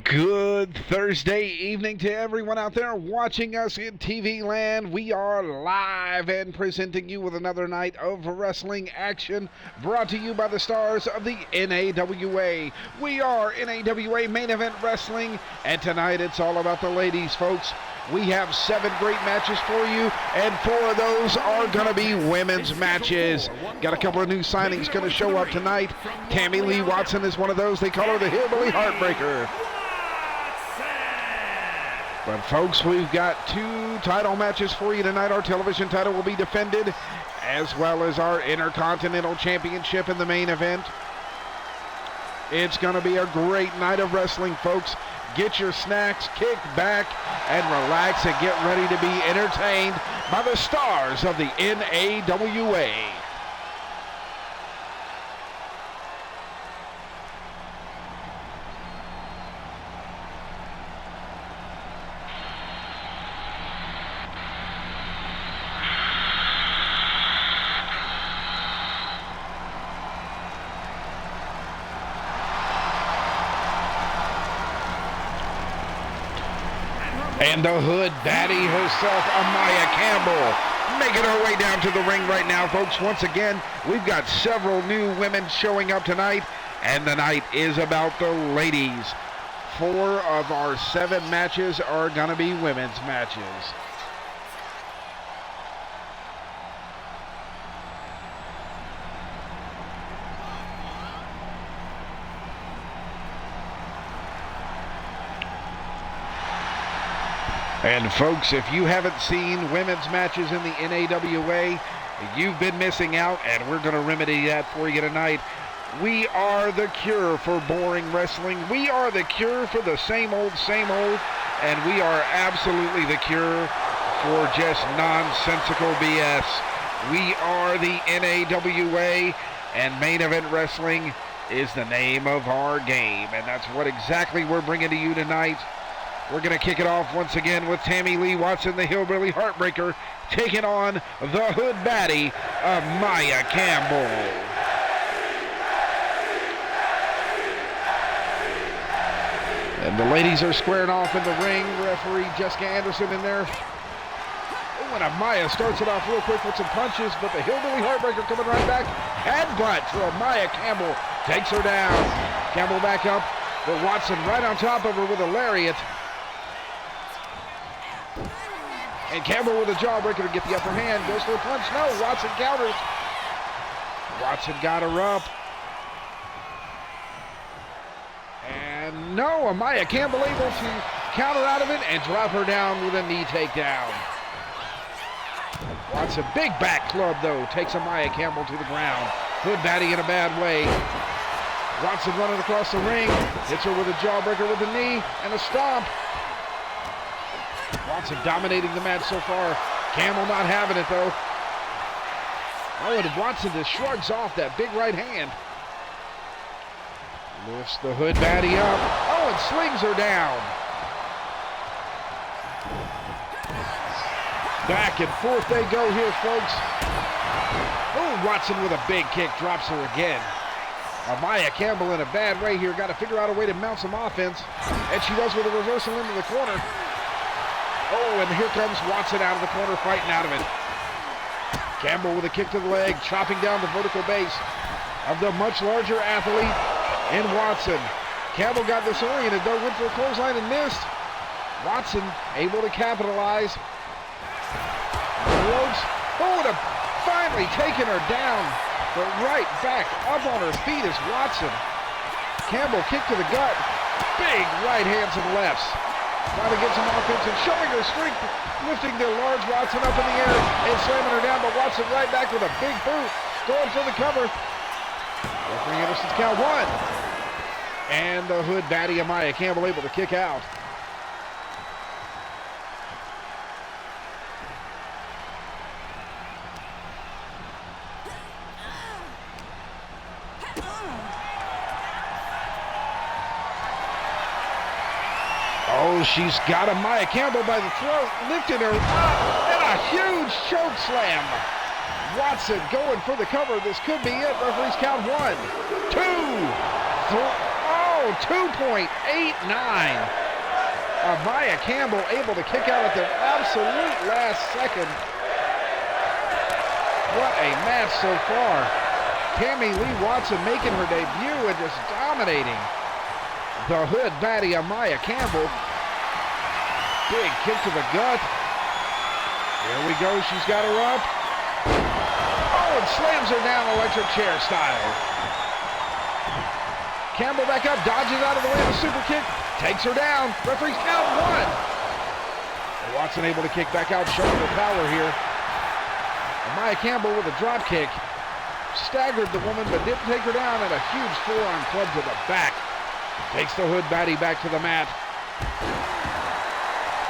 Good Thursday evening to everyone out there watching us in TV land. We are live and presenting you with another night of wrestling action brought to you by the stars of the N.A.W.A. We are N.A.W.A. Main Event Wrestling, and tonight it's all about the ladies, folks. We have 7 great matches for you, and 4 of those are going to be women's matches. Got a couple of new signings going to show up tonight. Tammy Lee Watson is one of those. They call her the Hillbilly Heartbreaker. But folks, we've got 2 title matches for you tonight. Our television title will be defended, as well as our Intercontinental Championship in the main event. It's going to be a great night of wrestling, folks. Get your snacks, kick back, and relax, and get ready to be entertained by the stars of the N.A.W.A. And the hood baddie herself, Amaya Campbell, making her way down to the ring right now, folks. Once again, we've got several new women showing up tonight, and the night is about the ladies. 4 of our 7 matches are going to be women's matches. And folks, if you haven't seen women's matches in the N.A.W.A., you've been missing out, and we're going to remedy that for you tonight. We are the cure for boring wrestling. We are the cure for the same old, and we are absolutely the cure for just nonsensical BS. We are the N.A.W.A., and Main Event Wrestling is the name of our game, and that's what exactly we're bringing to you tonight. We're going to kick it off once again with Tammy Lee Watson, the Hillbilly Heartbreaker, taking on the hood baddie of Maya Campbell. And the ladies are squaring off in the ring. Referee Jessica Anderson in there. Oh, and Amaya starts it off real quick with some punches, but the Hillbilly Heartbreaker coming right back. Headbutt to Amaya Campbell. Takes her down. Campbell back up, but Watson right on top of her with a lariat. And Campbell with a jawbreaker to get the upper hand. Goes for a punch. No, Watson counters. Watson got her up. And no, Amaya Campbell able to counter out of it and drop her down with a knee takedown. Watson, big back club though, takes Amaya Campbell to the ground. Hood baddie in a bad way. Watson running across the ring. Hits her with a jawbreaker with a knee and a stomp. Watson dominating the match so far. Campbell not having it though. Oh, and Watson just shrugs off that big right hand. Lifts the hood baddie up. Oh, and slings her down. Back and forth they go here, folks. Oh, Watson with a big kick, drops her again. Amaya Campbell in a bad way here. Got to figure out a way to mount some offense. And she does with a reversal into the corner. Oh, and here comes Watson out of the corner, fighting out of it. Campbell with a kick to the leg, chopping down the vertical base of the much larger athlete in Watson. Campbell got disoriented, though, went for a clothesline and missed. Watson able to capitalize. Ropes. Oh, and finally taking her down, but right back up on her feet is Watson. Campbell kick to the gut. Big right hands and lefts. Trying to get some offense and showing her strength, lifting the large Watson up in the air and slamming her down, but Watson right back with a big boot, going for the cover. Referee Anderson's count 1. And the hood baddie Amaya Campbell able to kick out. Oh, she's got Amaya Campbell by the throat, lifting her up, and a huge choke slam. Watson going for the cover. This could be it. Referee's count 1, 2, 3. Oh, Oh, 2.89. N.A.W.A Campbell able to kick out at the absolute last second. What a match so far. Tammy Lee Watson making her debut and just dominating the hood baddie N.A.W.A Campbell. Big kick to the gut. Here we go, she's got her up. Oh, and slams her down electric chair style. Campbell back up, dodges out of the way of the super kick, takes her down. Referee's count 1. Watson able to kick back out, showing her power here. N.A.W.A Campbell with a drop kick. Staggered the woman, but didn't take her down, and a huge forearm club to the back. Takes the hood baddie back to the mat.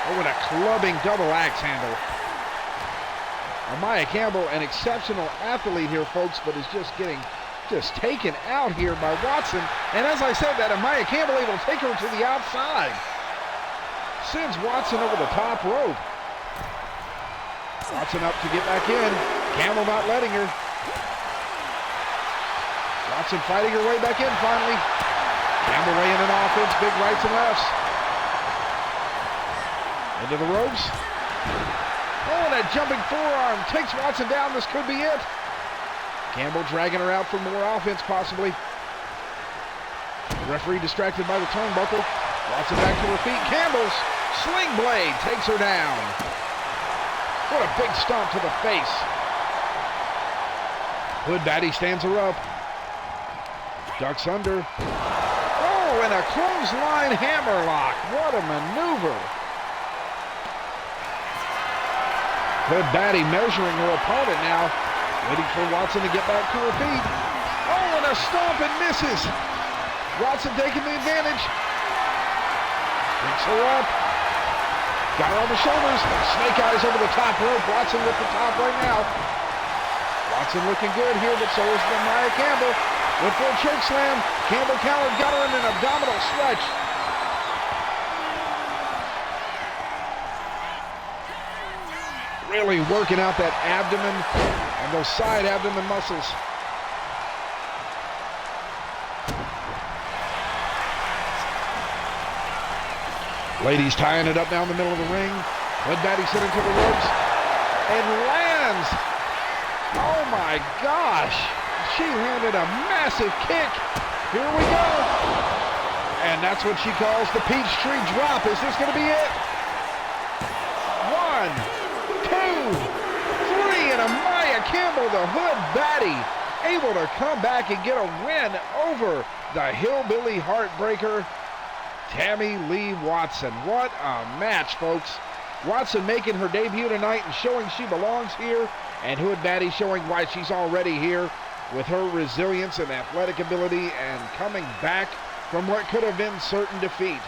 Oh, and a clubbing double axe handle. N.A.W.A Campbell, an exceptional athlete here, folks, but is just getting taken out here by Watson. And as I said, that N.A.W.A Campbell able to take her to the outside. Sends Watson over the top rope. Watson up to get back in. Campbell not letting her. Watson fighting her way back in finally. Campbell laying an offense, big rights and lefts. Into the ropes. Oh, and a jumping forearm takes Watson down. This could be it. Campbell dragging her out for more offense, possibly. The referee distracted by the turnbuckle. Watson back to her feet. Campbell's sling blade takes her down. What a big stomp to the face. Hood baddie stands her up. Ducks under. Oh, and a clothesline hammerlock. What a maneuver. Hood baddie measuring her opponent now. Waiting for Watson to get back to her feet. Oh, and a stomp and misses. Watson taking the advantage. Picks her up. Got her on the shoulders. Snake eyes over the top rope. Watson with the top right now. Watson looking good here, but so is N.A.W.A Campbell. Went for a choke slam. Campbell countered, got her in an abdominal stretch. Really working out that abdomen and those side abdomen muscles. Ladies tying it up down the middle of the ring. Hood baddie sitting to the ropes and lands. Oh my gosh. She landed a massive kick. Here we go. And that's what she calls the Peachtree Drop. Is this going to be it? 1, 2, 3, and N.A.W.A Campbell, the hood baddie, able to come back and get a win over the Hillbilly Heartbreaker, Tammy Lee Watson. What a match, folks. Watson making her debut tonight and showing she belongs here, and hood baddie showing why she's already here with her resilience and athletic ability and coming back from what could have been certain defeat.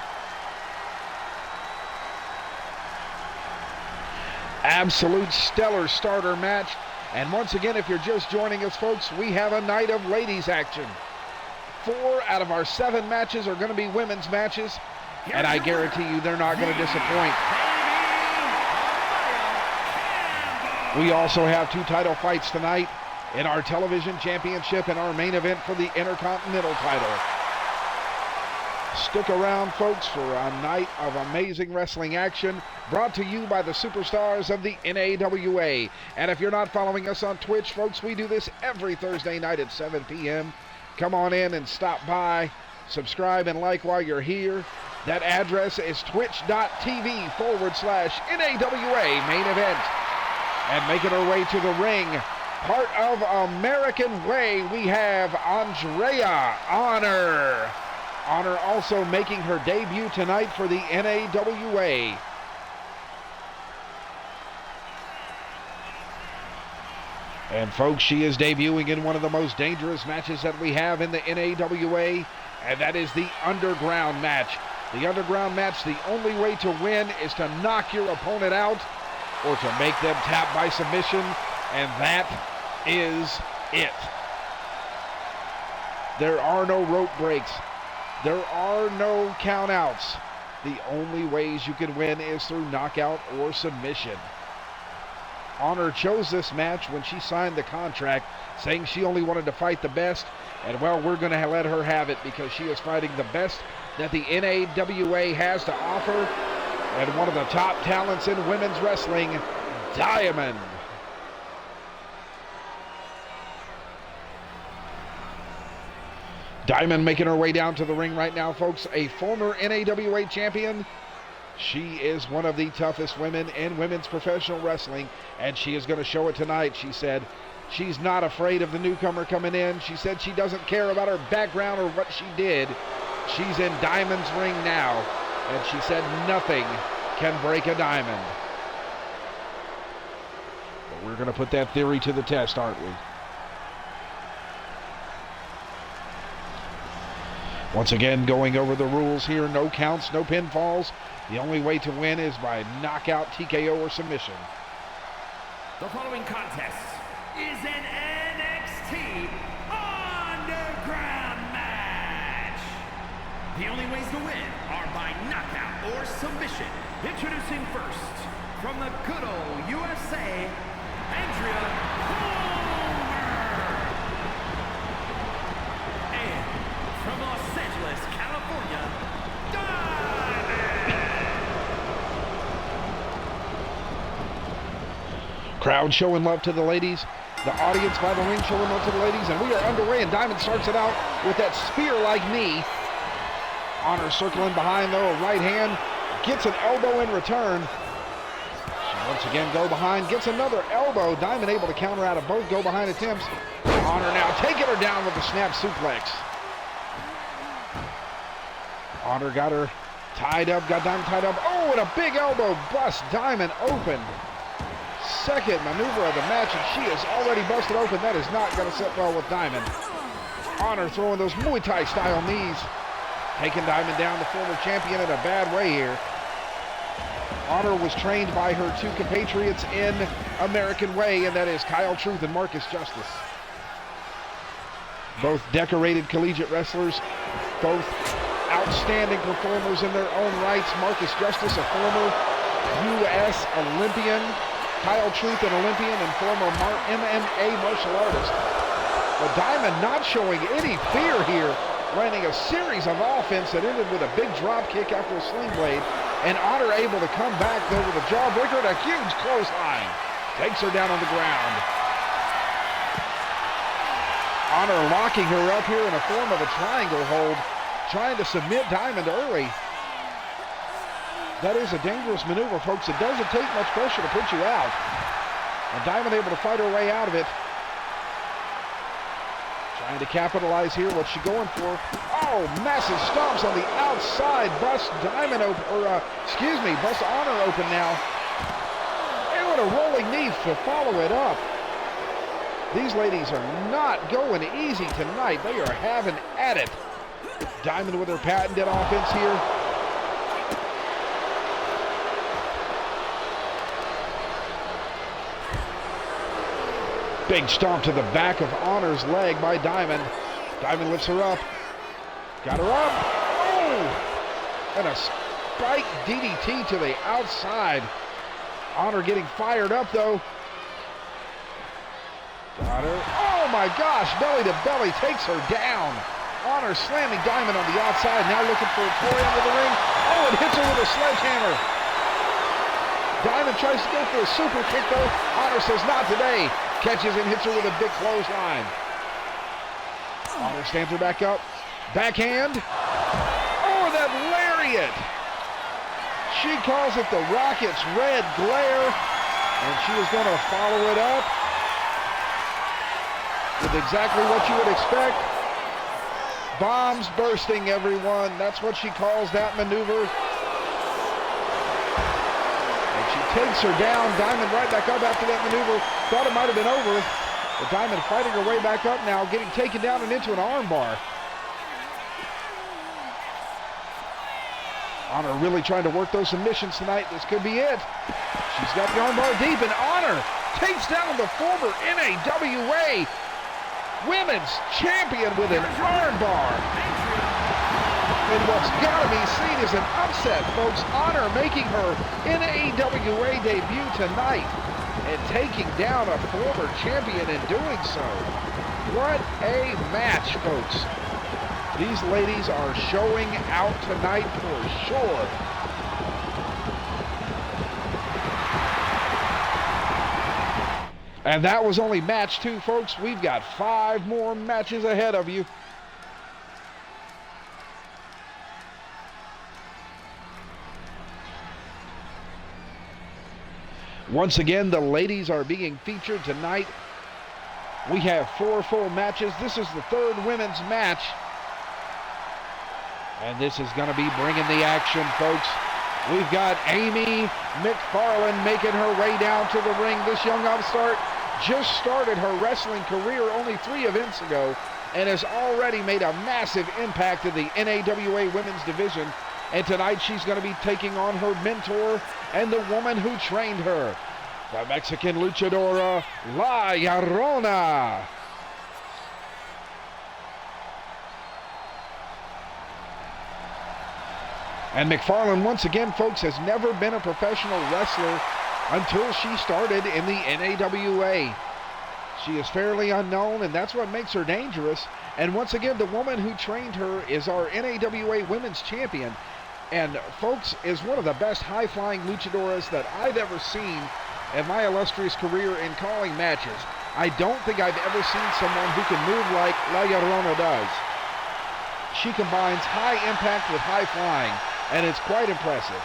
Absolute stellar starter match. And once again, if you're just joining us, folks, we have a night of ladies action. 4 out of our 7 matches are going to be women's matches, and I guarantee you they're not going to disappoint. We also have 2 title fights tonight in our television championship and our main event for the Intercontinental title. Stick around, folks, for a night of amazing wrestling action brought to you by the superstars of the N.A.W.A. And if you're not following us on Twitch, folks, we do this every Thursday night at 7 p.m. Come on in and stop by, subscribe and like while you're here. That address is twitch.tv/N.A.W.A main event. And making our way to the ring, part of American Way, we have Andrea Honor. Honor also making her debut tonight for the N.A.W.A. And folks, she is debuting in one of the most dangerous matches that we have in the N.A.W.A, and that is the Underground match. The Underground match, the only way to win is to knock your opponent out or to make them tap by submission, and that is it. There are no rope breaks. There are no countouts. The only ways you can win is through knockout or submission. Honor chose this match when she signed the contract, saying she only wanted to fight the best. And, well, we're going to let her have it because she is fighting the best that the N.A.W.A has to offer. And one of the top talents in women's wrestling, Diamond. Diamond making her way down to the ring right now, folks. A former N.A.W.A champion. She is one of the toughest women in women's professional wrestling, and she is going to show it tonight. She said she's not afraid of the newcomer coming in. She said she doesn't care about her background or what she did. She's in Diamond's ring now, and she said nothing can break a Diamond. But we're going to put that theory to the test, aren't we? Once again, going over the rules here. No counts, no pinfalls. The only way to win is by knockout, TKO, or submission. The following contest is an NXT Underground match. The only ways to win are by knockout or submission. Introducing first, from the good old USA, Andrea. From Los Angeles, California, Diamond! Crowd showing love to the ladies. The audience by the ring showing love to the ladies. And we are underway, and Diamond starts it out with that spear-like knee. Honor circling behind, though, a right hand. Gets an elbow in return. She once again go behind, gets another elbow. Diamond able to counter out of both go-behind attempts. Honor now taking her down with a snap suplex. Honor got her tied up, got Diamond tied up. Oh, and a big elbow bust Diamond open. Second maneuver of the match, and she is already busted open. That is not going to sit well with Diamond. Honor throwing those Muay Thai style knees. Taking Diamond down, the former champion, in a bad way here. Honor was trained by her two compatriots in American Way, and that is Kyle Truth and Marcus Justice. Both decorated collegiate wrestlers, both outstanding performers in their own rights. Marcus Justice, a former U.S. Olympian. Kyle Truth, an Olympian and former MMA martial artist. But Diamond not showing any fear here, landing a series of offense that ended with a big drop kick after a sling blade. And Honor able to come back though with a jawbreaker and a huge clothesline. Takes her down on the ground. Honor locking her up here in a form of a triangle hold, trying to submit Diamond early. That is a dangerous maneuver, folks. It doesn't take much pressure to put you out. And Diamond able to fight her way out of it. Trying to capitalize here. What's she going for? Oh, massive stomps on the outside. Bust Diamond open, bust Honor open now. And what a rolling knee to follow it up. These ladies are not going easy tonight. They are having at it. Diamond with her patented offense here. Big stomp to the back of Honor's leg by Diamond. Diamond lifts her up. Got her up. Oh! And a spike DDT to the outside. Honor getting fired up, though. Got her. Oh, my gosh. Belly to belly takes her down. Honor slamming Diamond on the outside. Now looking for a Tori under the ring. Oh, it hits her with a sledgehammer. Diamond tries to go for a super kick, though. Honor says, not today. Catches and hits her with a big clothesline. Honor stands her back up. Backhand. Oh, that lariat. She calls it the Rocket's red glare. And she is going to follow it up with exactly what you would expect. Bombs bursting, everyone. That's what she calls that maneuver. Takes her down. Diamond right back up after that maneuver. Thought it might have been over. But Diamond fighting her way back up now, getting taken down and into an armbar. Honor really trying to work those submissions tonight. This could be it. She's got the armbar deep, and Honor takes down the former N.A.W.A. Women's Champion with an armbar. And what's got to be seen is an upset, folks. Honor making her N.A.W.A. debut tonight. and taking down a former champion in doing so. What a match, folks. These ladies are showing out tonight for sure. And that was only match 2, folks. We've got 5 more matches ahead of you. Once again, the ladies are being featured tonight. We have 4 full matches. This is the 3rd women's match. And this is going to be bringing the action, folks. We've got Amy McFarland making her way down to the ring. This young upstart just started her wrestling career only 3 events ago and has already made a massive impact in the N.A.W.A women's division. And tonight she's going to be taking on her mentor and the woman who trained her, the Mexican luchadora, La Llorona. And McFarland, once again, folks, has never been a professional wrestler until she started in the N.A.W.A. She is fairly unknown, and that's what makes her dangerous. And once again, the woman who trained her is our N.A.W.A women's champion. And, folks, is one of the best high-flying luchadoras that I've ever seen in my illustrious career in calling matches. I don't think I've ever seen someone who can move like La Llorona does. She combines high impact with high flying, and it's quite impressive.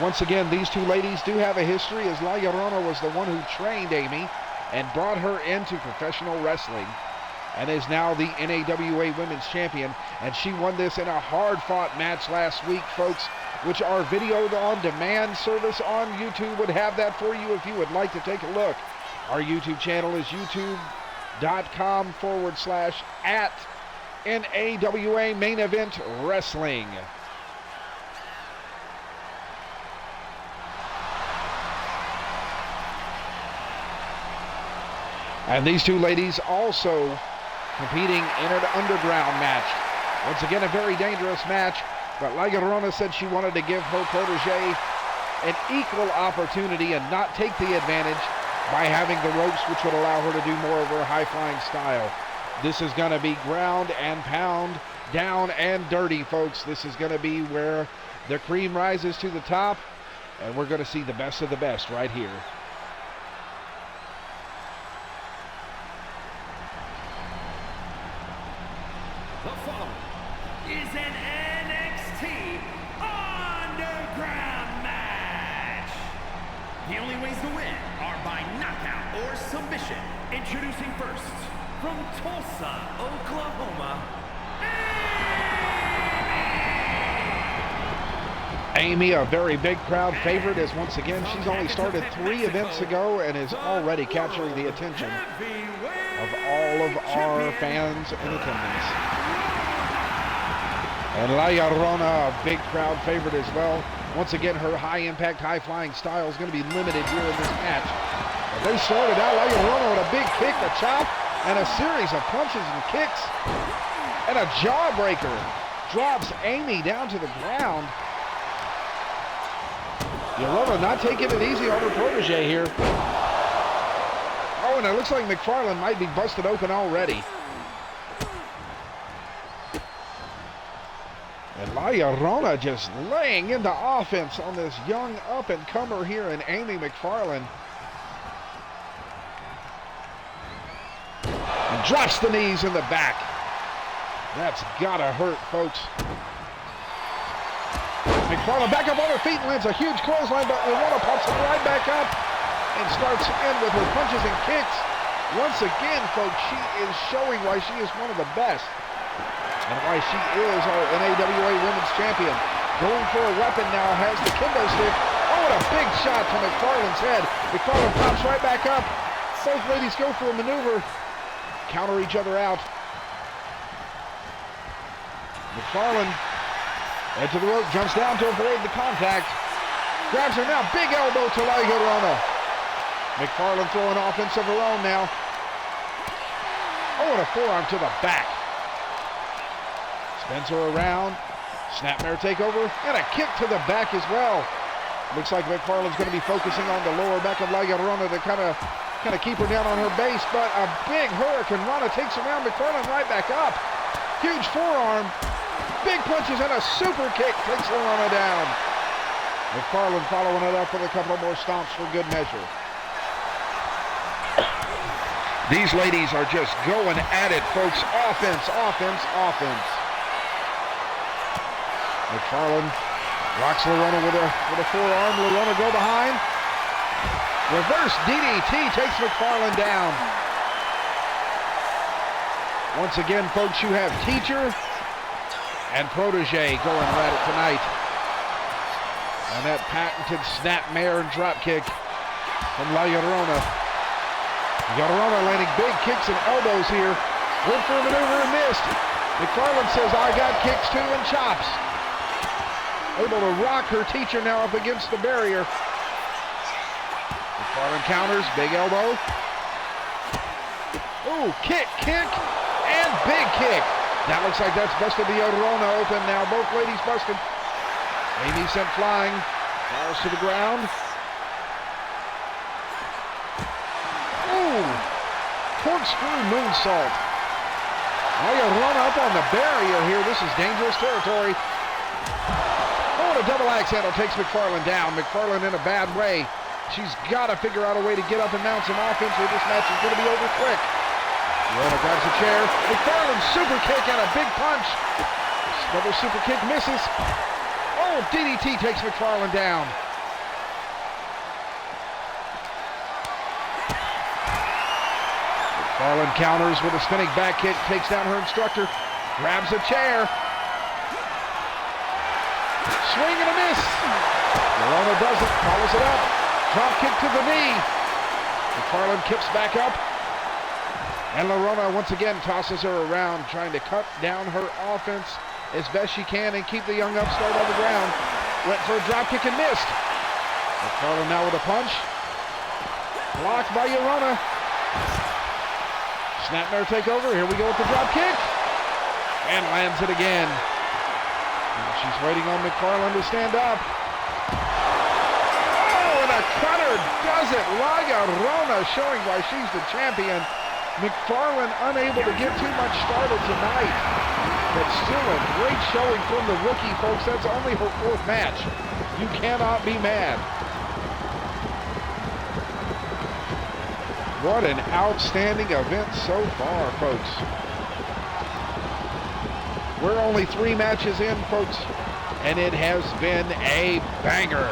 Once again, these 2 ladies do have a history, as La Llorona was the one who trained Amy and brought her into professional wrestling, and is now the N.A.W.A women's champion. And she won this in a hard-fought match last week, folks, which our video on demand service on YouTube would have that for you if you would like to take a look. Our YouTube channel is youtube.com/@N.A.W.A Main Event Wrestling. And these 2 ladies also competing in an underground match. Once again, a very dangerous match, but La Llorona said she wanted to give her protege an equal opportunity and not take the advantage by having the ropes, which would allow her to do more of her high-flying style. This is going to be ground and pound, down and dirty, folks. This is going to be where the cream rises to the top, and we're going to see the best of the best right here. The following is an NXT Underground match. The only ways to win are by knockout or submission. Introducing first, from Tulsa, Oklahoma, Amy, a very big crowd favorite, as once again she's only started 3 events ago and is already capturing the attention of all of our fans in attendance. And La Llorona, a big crowd favorite as well. Once again, her high-impact, high-flying style is going to be limited here in this match. But they started out, La Llorona with a big kick, a chop, and a series of punches and kicks. And a jawbreaker drops Amy down to the ground. Llorona not taking it easy on her protege here. Oh, and it looks like McFarland might be busted open already. And La Llorona just laying into offense on this young up-and-comer here in Amy McFarland. And drops the knees in the back. That's gotta hurt, folks. McFarland back up on her feet and lands a huge clothesline, but Llorona pops it right back up and starts in with her punches and kicks. Once again, folks, she is showing why she is one of the best and why she is our N.A.W.A women's champion. Going for a weapon now, has the kendo stick. Oh, what a big shot to McFarland's head. McFarland pops right back up. Both ladies go for a maneuver, counter each other out. McFarland edge of the rope, jumps down to avoid the contact. Grabs her now, big elbow to La Llorona. McFarland throwing offense of her own now. Oh, and a forearm to the back. Spins her around, snapmare takeover, and a kick to the back as well. Looks like McFarland's going to be focusing on the lower back of La Llorona to kind of keep her down on her base, but a big hurricane rana takes her down. McFarland right back up. Huge forearm. Big punches and a super kick takes Lorana down. McFarland following it up with a couple more stomps for good measure. These ladies are just going at it, folks. Offense, offense, offense. McFarland rocks Lorana with a forearm. Lorana go behind. Reverse DDT takes McFarland down. Once again, folks, you have teacher and protege going at it tonight. And that patented snapmare and drop kick from La Llorona. Llorona landing big kicks and elbows here. Went for a maneuver and missed. McFarland says, I got kicks too, and chops. Able to rock her teacher now up against the barrier. McFarland counters, big elbow. Ooh, kick, and big kick. That looks like that's busted the Llorona open now. Both ladies busted. Amy sent flying, falls to the ground. Ooh, corkscrew moonsault. Now you run up on the barrier here. This is dangerous territory. Oh, and a double axe handle takes McFarland down. McFarland in a bad way. She's got to figure out a way to get up and mount some offense, or this match is going to be over quick. Llorana grabs a chair. McFarland super kick and a big punch. Double super kick misses. Oh, DDT takes McFarland down. McFarland counters with a spinning back kick, takes down her instructor, grabs a chair. Swing and a miss. Llorana does it, follows it up. Drop kick to the knee. McFarland kicks back up. And Llorana once again tosses her around, trying to cut down her offense as best she can and keep the young upstart on the ground. Went for a drop kick and missed. McFarland now with a punch. Blocked by Llorana. Snapmare takeover. Here we go with the drop kick. And lands it again. And she's waiting on McFarland to stand up. Oh, and a cutter does it. La Llorona showing why she's the champion. McFarland unable to get too much started tonight. But still a great showing from the rookie, folks. That's only her fourth match. You cannot be mad. What an outstanding event so far, folks. We're only 3 matches in, folks, and it has been a banger.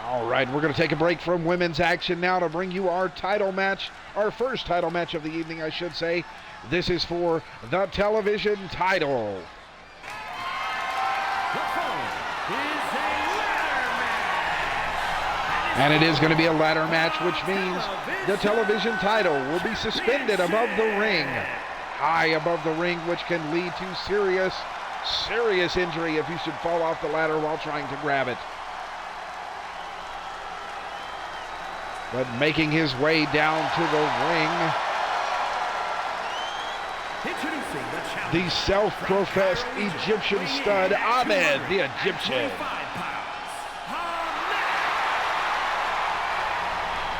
All right, we're going to take a break from women's action now to bring you our title match, our first title match of the evening, I should say. This is for the television title. And it is going to be a ladder match, which means the television title will be suspended above the ring, high above the ring, which can lead to serious injury if you should fall off the ladder while trying to grab it. But making his way down to the ring, the self-professed Egyptian stud, Ahmed the Egyptian.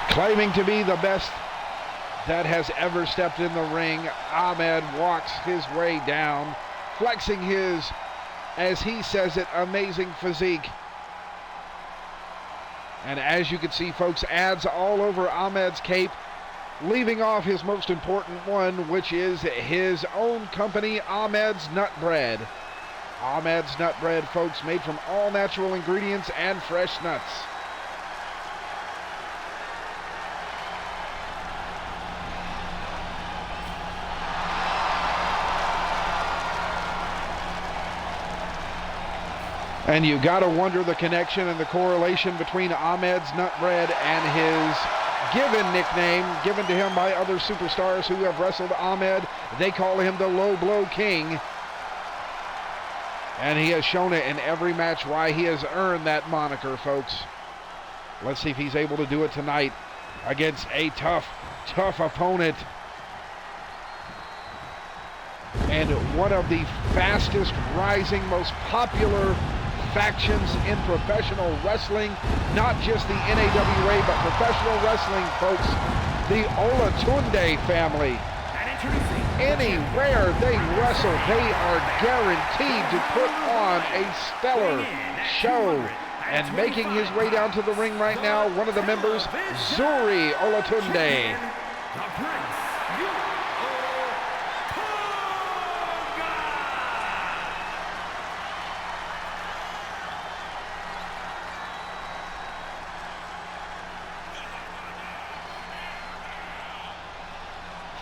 Claiming to be the best that has ever stepped in the ring, Ahmed walks his way down, flexing his, as he says it, amazing physique. And as you can see, folks, ads all over Ahmed's cape, leaving off his most important one, which is his own company, Ahmed's Nut Bread. Ahmed's Nut Bread, folks, made from all natural ingredients and fresh nuts. And you gotta wonder the connection and the correlation between Ahmed's Nut Bread and his given nickname, given to him by other superstars who have wrestled Ahmed. They call him the Low Blow King. And he has shown it in every match why he has earned that moniker, folks. Let's see if he's able to do it tonight against a tough opponent. and one of the fastest rising, most popular factions in professional wrestling, not just the N.A.W.A, but professional wrestling, folks, the Olatunde family. And introducing Anywhere they wrestle, they are guaranteed to put on a stellar show. And making his way down to the ring right now, one of the members, Zuri Olatunde. the Prince.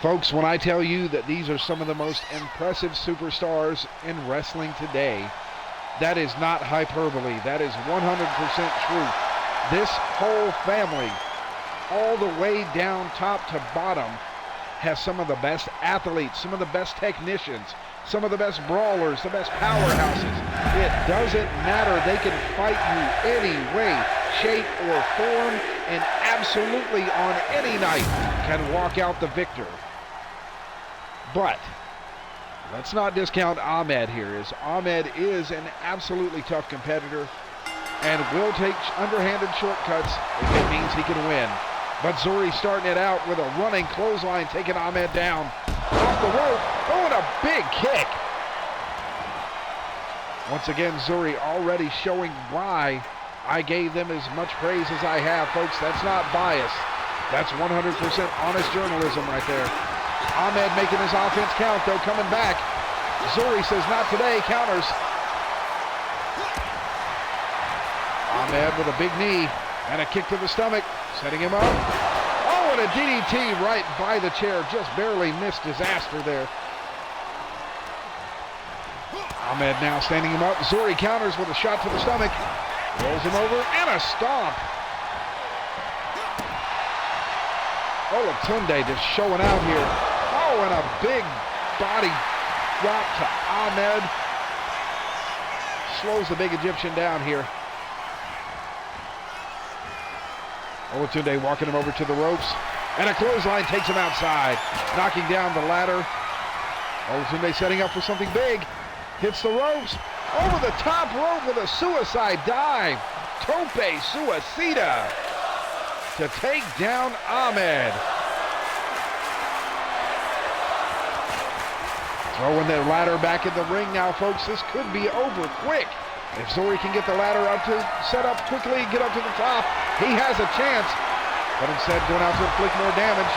Folks, when I tell you that these are some of the most impressive superstars in wrestling today, that is not hyperbole. That is 100% truth. This whole family, all the way down top to bottom, has some of the best athletes, some of the best technicians, some of the best brawlers, the best powerhouses. It doesn't matter. They can fight you any way, shape, or form, and absolutely on any night can walk out the victor. But let's not discount Ahmed here, as Ahmed is an absolutely tough competitor and will take underhanded shortcuts if it means he can win. But Zuri starting it out with a running clothesline, taking Ahmed down off the rope. Oh, and a big kick. Once again, Zuri already showing why I gave them as much praise as I have, folks. That's not bias. That's 100% honest journalism right there. Ahmed making his offense count, though, coming back. Zuri says, not today, counters. Ahmed with a big knee and a kick to the stomach, setting him up. Oh, and a DDT right by the chair, just barely missed disaster there. Ahmed now standing him up. Zuri counters with a shot to the stomach. Rolls him over, and a stomp. Olatunde just showing out here. Oh, and a big body drop to Ahmed. Slows the big Egyptian down here. Olatunde walking him over to the ropes. And a clothesline takes him outside, knocking down the ladder. Olatunde setting up for something big. Hits the ropes. Over the top rope with a suicide dive. Tope suicida to take down Ahmed. Throwing the ladder back in the ring now, folks. This could be over quick. If Zuri can get the ladder up to set up quickly, get up to the top, he has a chance. But instead, going out to inflict more damage.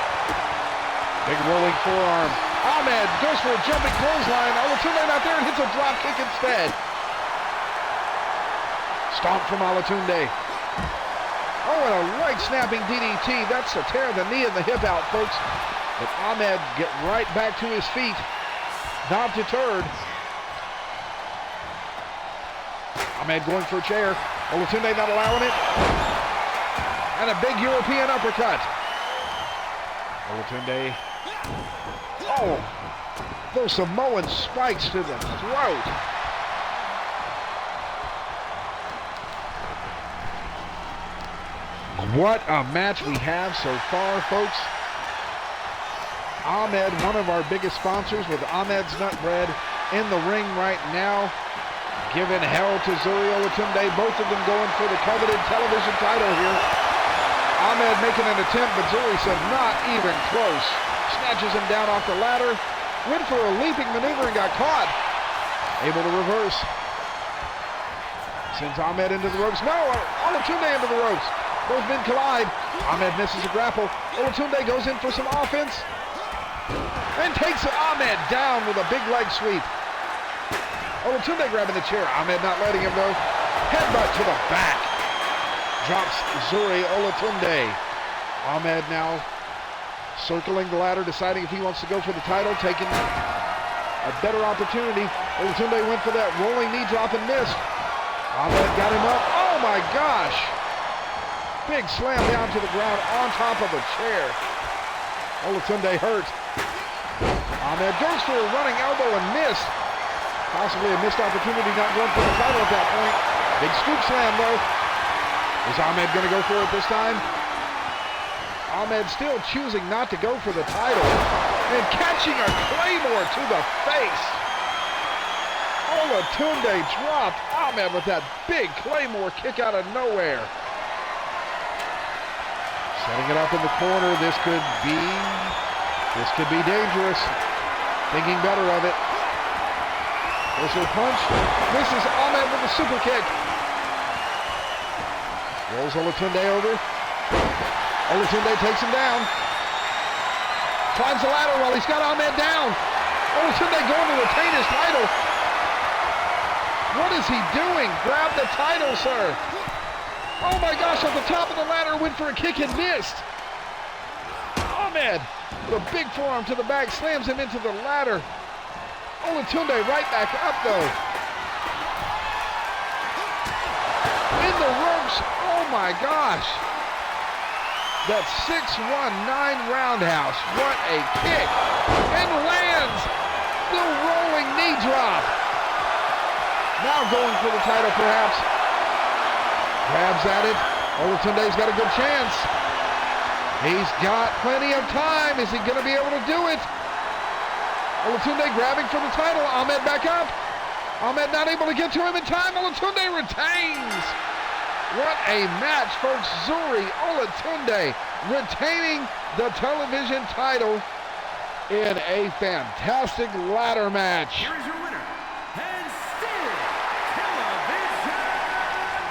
Big rolling forearm. Ahmed goes for a jumping clothesline. Olatunde not there and hits a drop kick instead. Stomp from Olatunde. Oh, and a leg snapping DDT. That's to tear the knee and the hip out, folks. But Ahmed get right back to his feet. Not deterred. Ahmed going for a chair. Olatunde not allowing it. And a big European uppercut. Olatunde. Oh, those Samoan spikes to the throat. What a match we have so far, folks. Ahmed, one of our biggest sponsors, with Ahmed's Nut Bread in the ring right now, giving hell to Zuri Olatunde, both of them going for the coveted television title here. Ahmed making an attempt, but Zuri said not even close. Snatches him down off the ladder, went for a leaping maneuver and got caught. Able to reverse. Sends Ahmed into the ropes. No, Olatunde into the ropes. Both men collide. Ahmed misses a grapple. Olatunde goes in for some offense and takes Ahmed down with a big leg sweep. Olatunde grabbing the chair. Ahmed not letting him though. Headbutt to the back. Drops Zuri Olatunde. Ahmed now circling the ladder, deciding if he wants to go for the title, taking a better opportunity. Olatunde went for that rolling knee drop and missed. Ahmed got him up. Oh my gosh. Big slam down to the ground on top of a chair. Olatunde hurt. Ahmed goes for a running elbow and missed. Possibly a missed opportunity, not going for the title at that point. Big scoop slam though. Is Ahmed going to go for it this time? Ahmed still choosing not to go for the title. And catching a Claymore to the face. Olatunde dropped Ahmed with that big Claymore kick out of nowhere. Setting it up in the corner. This could be dangerous. Thinking better of it. There's her punch. Misses Ahmed with a super kick. Rolls Olatunde over. Olatunde takes him down. Climbs the ladder while he's got Ahmed down. Olatunde going to retain his title. What is he doing? Grab the title, sir. Oh my gosh, at the top of the ladder, went for a kick and missed. Ahmed with a big forearm to the back, slams him into the ladder. Olatunde right back up though. In the ropes, oh my gosh. That 6-1-9 roundhouse, what a kick. And lands the rolling knee drop. Now going for the title perhaps. Grabs at it. Olatunde's got a good chance. He's got plenty of time. Is he going to be able to do it? Olatunde grabbing for the title. Ahmed back up. Ahmed not able to get to him in time. Olatunde retains. What a match, folks. Zuri Olatunde retaining the television title in a fantastic ladder match. Here is your winner, and still television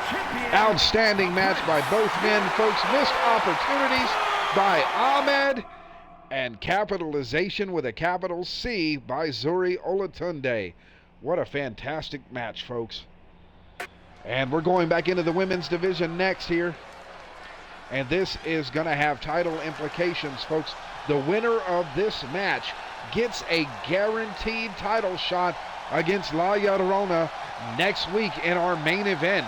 champion. Outstanding match by both men, folks. Missed opportunities by Ahmed, and capitalization with a capital C by Zuri Olatunde. What a fantastic match, folks. And we're going back into the women's division next here. And this is going to have title implications, folks. The winner of this match gets a guaranteed title shot against La Llorona next week in our main event.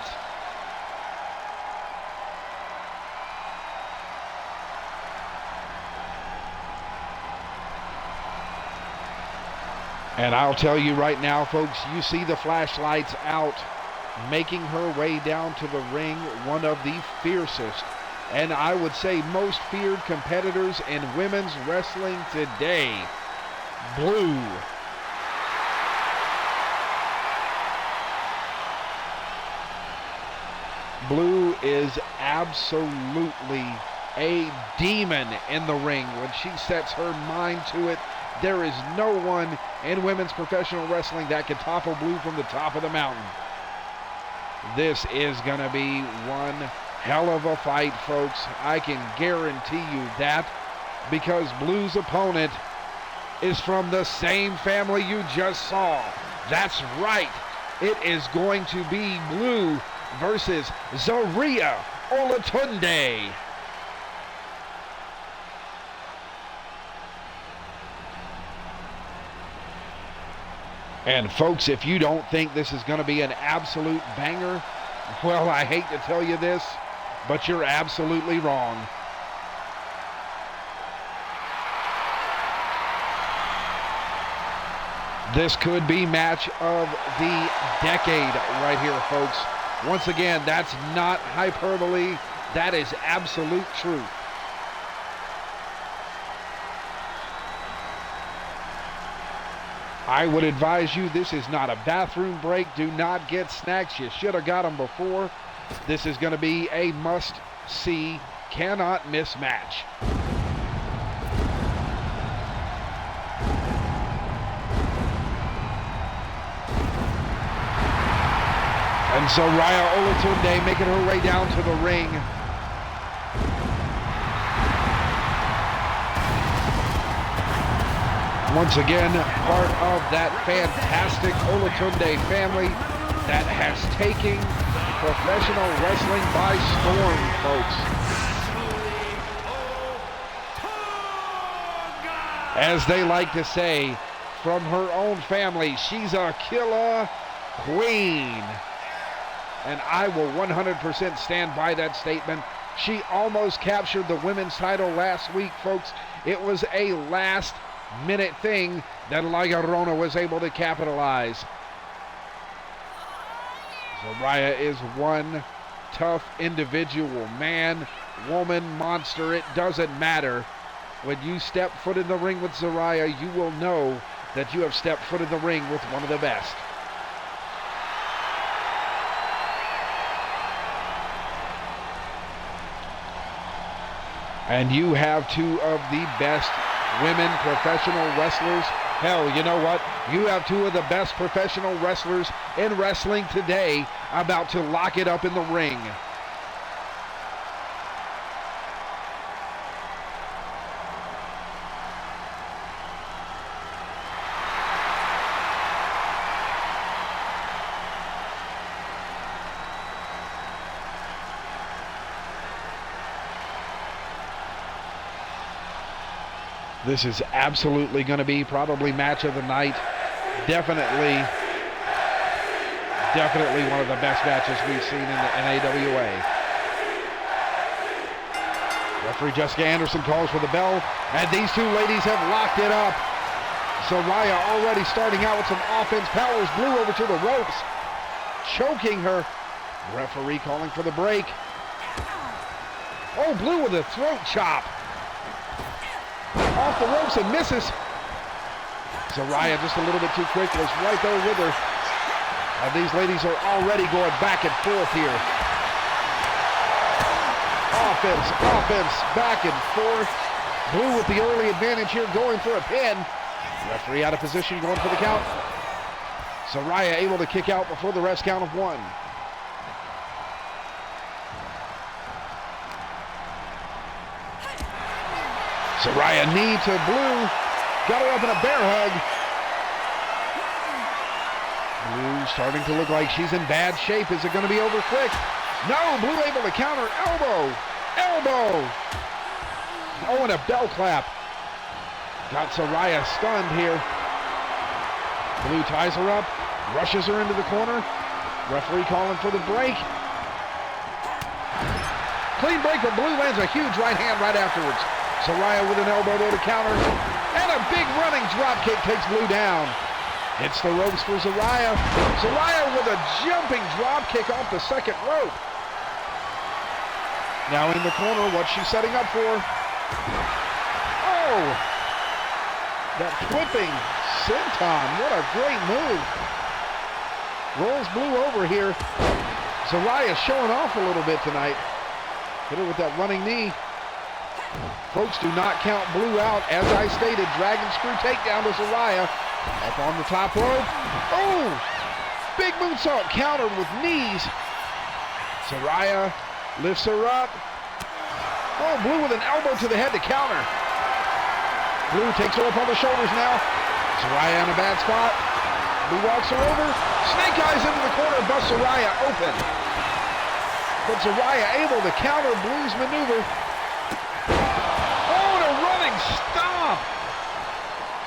And I'll tell you right now, folks, you see the flashlights out, making her way down to the ring, one of the fiercest and I would say most feared competitors in women's wrestling today. Blue. Blue is absolutely a demon in the ring. When she sets her mind to it, there is no one in women's professional wrestling that can topple Blue from the top of the mountain. This is going to be one hell of a fight, folks. I can guarantee you that, because Blue's opponent is from the same family you just saw. That's right. It is going to be Blue versus Zuri Olatunde. And folks, if you don't think this is going to be an absolute banger, well, I hate to tell you this, but you're absolutely wrong. This could be match of the decade right here, folks. Once again, that's not hyperbole. That is absolute truth. I would advise you, this is not a bathroom break. Do not get snacks. You should have got them before. This is going to be a must-see, cannot-miss match. And Zuri Olatunde making her way down to the ring. Once again, part of that fantastic Olatunde family that has taken professional wrestling by storm, folks. As they like to say, from her own family, she's a killer queen. And I will 100% stand by that statement. She almost captured the women's title last week, folks. It was a last-minute thing that La Llorona was able to capitalize. Zuri is one tough individual, man, woman, monster. It doesn't matter. When you step foot in the ring with Zuri, you will know that you have stepped foot in the ring with one of the best. And you have two of the best women professional wrestlers. Hell, you know what? You have two of the best professional wrestlers in wrestling today about to lock it up in the ring. This is absolutely going to be probably match of the night. Definitely one of the best matches we've seen in the N.A.W.A. Referee Jessica Anderson calls for the bell, and these two ladies have locked it up. Saraya already starting out with some offense, powers Blue over to the ropes, choking her. Referee calling for the break. Oh, Blue with a throat chop. Off the ropes and misses. Saraya just a little bit too quick, was right there with her. And these ladies are already going back and forth here. Offense, back and forth. Blue with the early advantage here, going for a pin. Referee out of position, going for the count. Saraya able to kick out before the ref's count of 1. Saraya knee to Blue. Got her up in a bear hug. Blue starting to look like she's in bad shape. Is it going to be over quick? No, Blue able to counter. Elbow. Oh, and a bell clap. Got Saraya stunned here. Blue ties her up, rushes her into the corner. Referee calling for the break. Clean break, but Blue lands a huge right hand right afterwards. Saraya with an elbow to counter, and a big running drop kick takes Blue down. Hits the ropes for Saraya. Saraya with a jumping drop kick off the second rope. Now in the corner, what's she setting up for? Oh! That flipping senton, what a great move. Rolls Blue over here. Saraya showing off a little bit tonight. Hit her with that running knee. Folks, do not count Blue out. As I stated, Dragon Screw takedown to Saraya. Up on the top rope. Oh! Big moonsault countered with knees. Saraya lifts her up. Oh, Blue with an elbow to the head to counter. Blue takes her up on the shoulders now. Saraya in a bad spot. Blue walks her over. Snake eyes into the corner, busts Saraya open. But Saraya able to counter Blue's maneuver. Stomp!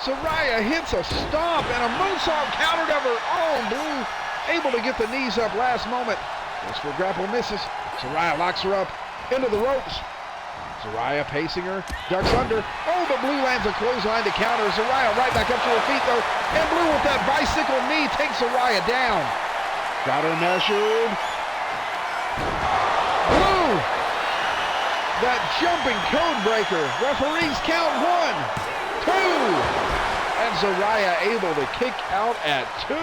Saraya hits a stomp and a moonsault countered of her own. Blue able to get the knees up last moment. Goes for a grapple, misses. Saraya locks her up into the ropes. Saraya pacing her, ducks under. Oh, but Blue lands a clothesline to counter. Saraya right back up to her feet though. And Blue with that bicycle knee takes Saraya down. Got her measured. Blue! That jumping code breaker. Referees count 1, 2. And Saraya able to kick out at 2.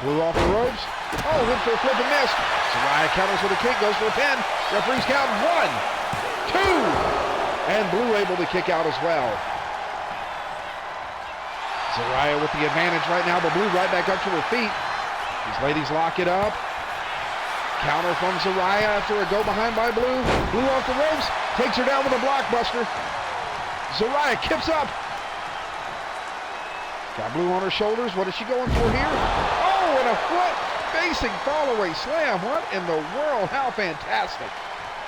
Blue off the ropes. Oh, went for a flip and miss. Saraya counters with a kick, goes for a pin. Referees count 1, 2. And Blue able to kick out as well. Saraya with the advantage right now, but Blue right back up to her feet. These ladies lock it up. Counter from Saraya after a go behind by Blue. Blue off the ropes, takes her down with a blockbuster. Saraya kips up. Got Blue on her shoulders. What is she going for here? Oh, and a foot facing fall-away slam. What in the world? How fantastic.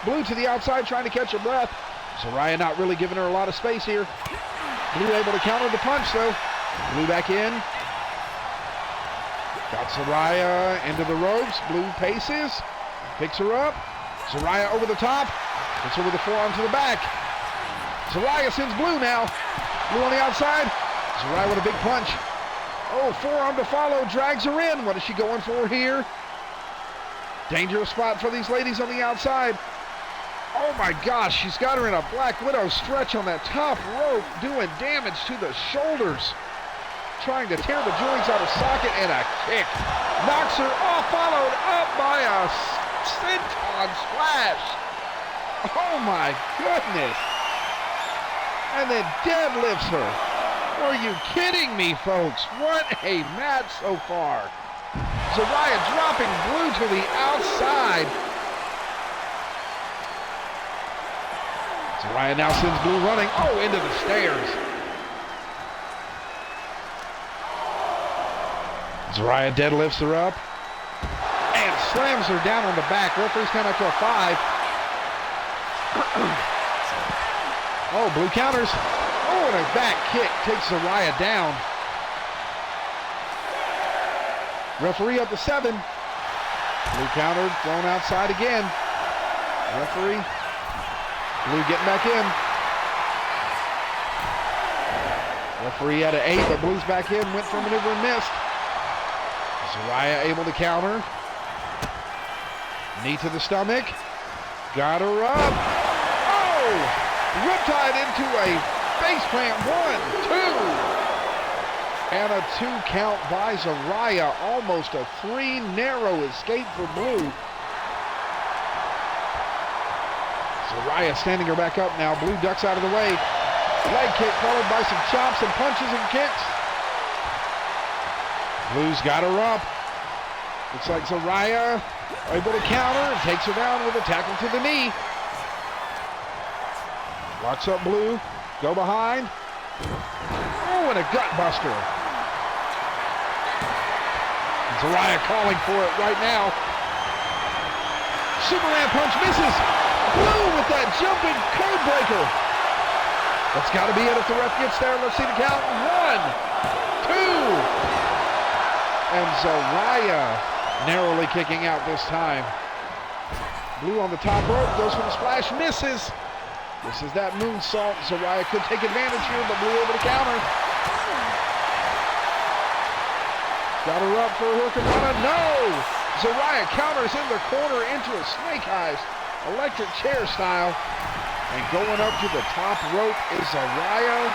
Blue to the outside trying to catch her breath. Saraya not really giving her a lot of space here. Blue able to counter the punch though. Blue back in. Got Saraya into the ropes. Blue paces. Picks her up. Saraya over the top. Hits her with a forearm to the back. Saraya sends Blue now. Blue on the outside. Saraya with a big punch. Oh, forearm to follow. Drags her in. What is she going for here? Dangerous spot for these ladies on the outside. Oh my gosh, she's got her in a Black Widow stretch on that top rope, doing damage to the shoulders. Trying to tear the joints out of socket, and a kick. Knocks her off, followed up by a senton splash. Oh my goodness. And then deadlifts her. Are you kidding me, folks? What a match so far. Saraya dropping Blue to the outside. Saraya now sends Blue running, into the stairs. Saraya deadlifts her up and slams her down on the back. Referee's count up to a 5. Blue counters. And a back kick takes Saraya down. Referee up to 7. Blue countered, thrown outside again. Referee. Blue getting back in. Referee at an 8, but Blue's back in. Went for a maneuver and missed. Saraya able to counter. Knee to the stomach. Got her up. Riptide into a face plant. 1, 2. And a 2 count by Saraya. Almost a 3 narrow escape for Blue. Saraya standing her back up now. Blue ducks out of the way. Leg kick followed by some chops and punches and kicks. Blue's got her up. Looks like Saraya able to counter and takes her down with a tackle to the knee. Locks up Blue. Go behind. And a gut buster. And Saraya calling for it right now. Superman punch misses. Blue with that jumping code breaker. That's got to be it if the ref gets there. Let's see the count. 1, 2. And Saraya narrowly kicking out this time. Blue on the top rope, goes for the splash, misses. This is that moonsault. Saraya could take advantage here, but Blue able to counter. Got her up for a hook and run. No! Saraya counters in the corner into a snake eyes, electric chair style. And going up to the top rope is Saraya.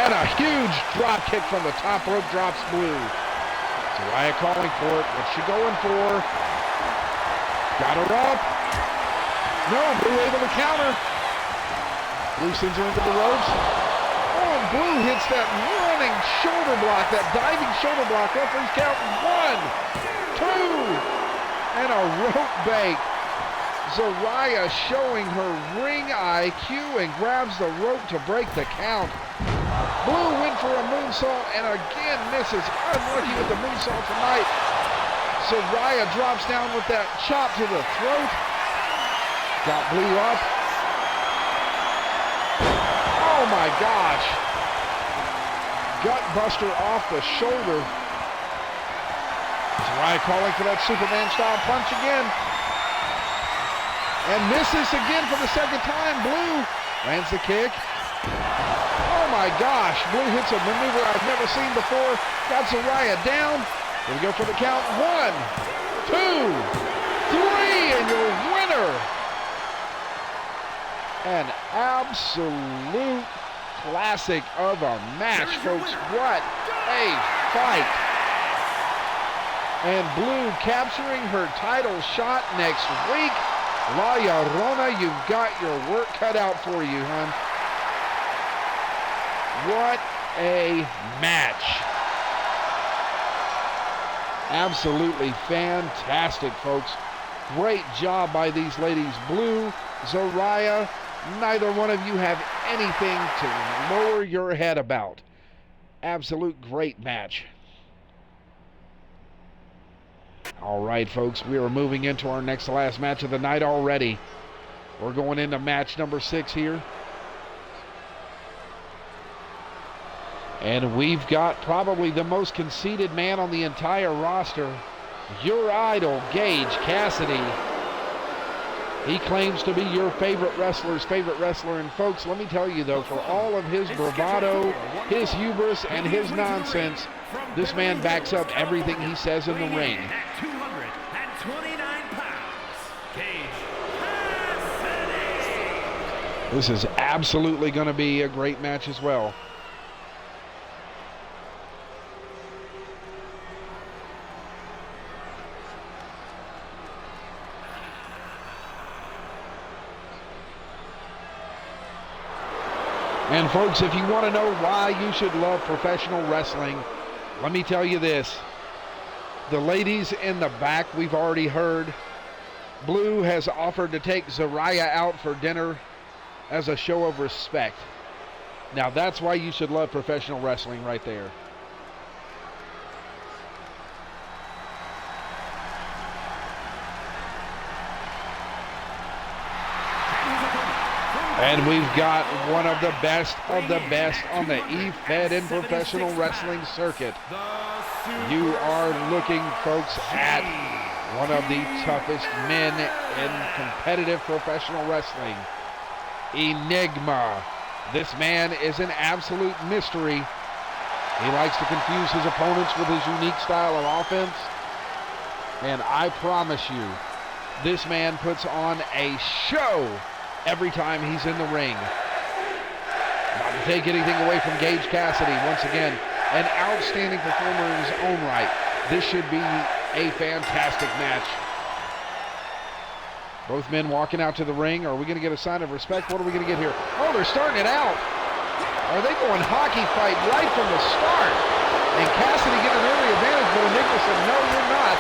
And a huge drop kick from the top rope drops Blue. Saraya calling for it. What's she going for? Got her up. No, Blue able to counter. Blue sends her into the ropes. And Blue hits that running shoulder block, that diving shoulder block. Referee's count 1, 2, and a rope bait. Saraya showing her ring IQ and grabs the rope to break the count. Blue went for a moonsault and again misses. Unlucky with the moonsault tonight. Saraya drops down with that chop to the throat. Got Blue up. Oh my gosh. Gut buster off the shoulder. Saraya calling for that Superman style punch again. And misses again for the second time. Blue lands the kick. Oh my gosh, Blue hits a maneuver I've never seen before. Got Saraya down. Here we go for the count. 1, 2, 3, and your winner. An absolute classic of a match, folks. What a fight. And Blue capturing her title shot next week. La Llorona, you've got your work cut out for you, hon. What a match. Absolutely fantastic, folks. Great job by these ladies. Blue, Saraya, neither one of you have anything to lower your head about. Absolute great match. All right, folks, we are moving into our next to last match of the night already. We're going into match number 6 here. And we've got probably the most conceited man on the entire roster, your idol, Gage Cassidy. He claims to be your favorite wrestler's favorite wrestler. And folks, let me tell you though, for all of his bravado, his hubris, and his nonsense, This man backs up everything he says in the ring. At 229 pounds, Gage Cassidy. This is absolutely going to be a great match as well. And folks, if you want to know why you should love professional wrestling, let me tell you this. The ladies in the back, we've already heard. Blue has offered to take Zariah out for dinner as a show of respect. Now that's why you should love professional wrestling right there. And we've got one of the best on the E-Fed in professional wrestling circuit. You are looking, folks, at one of the toughest men in competitive professional wrestling. N.A.W.A. This man is an absolute mystery. He likes to confuse his opponents with his unique style of offense. And I promise you, this man puts on a show every time he's in the ring. Not to take anything away from Gage Cassidy. Once again, an outstanding performer in his own right. This should be a fantastic match. Both men walking out to the ring. Are we going to get a sign of respect? What are we going to get here? Oh, they're starting it out. Are they going hockey fight right from the start? And Cassidy getting an early advantage, but N.A.W.A said, no, you're not.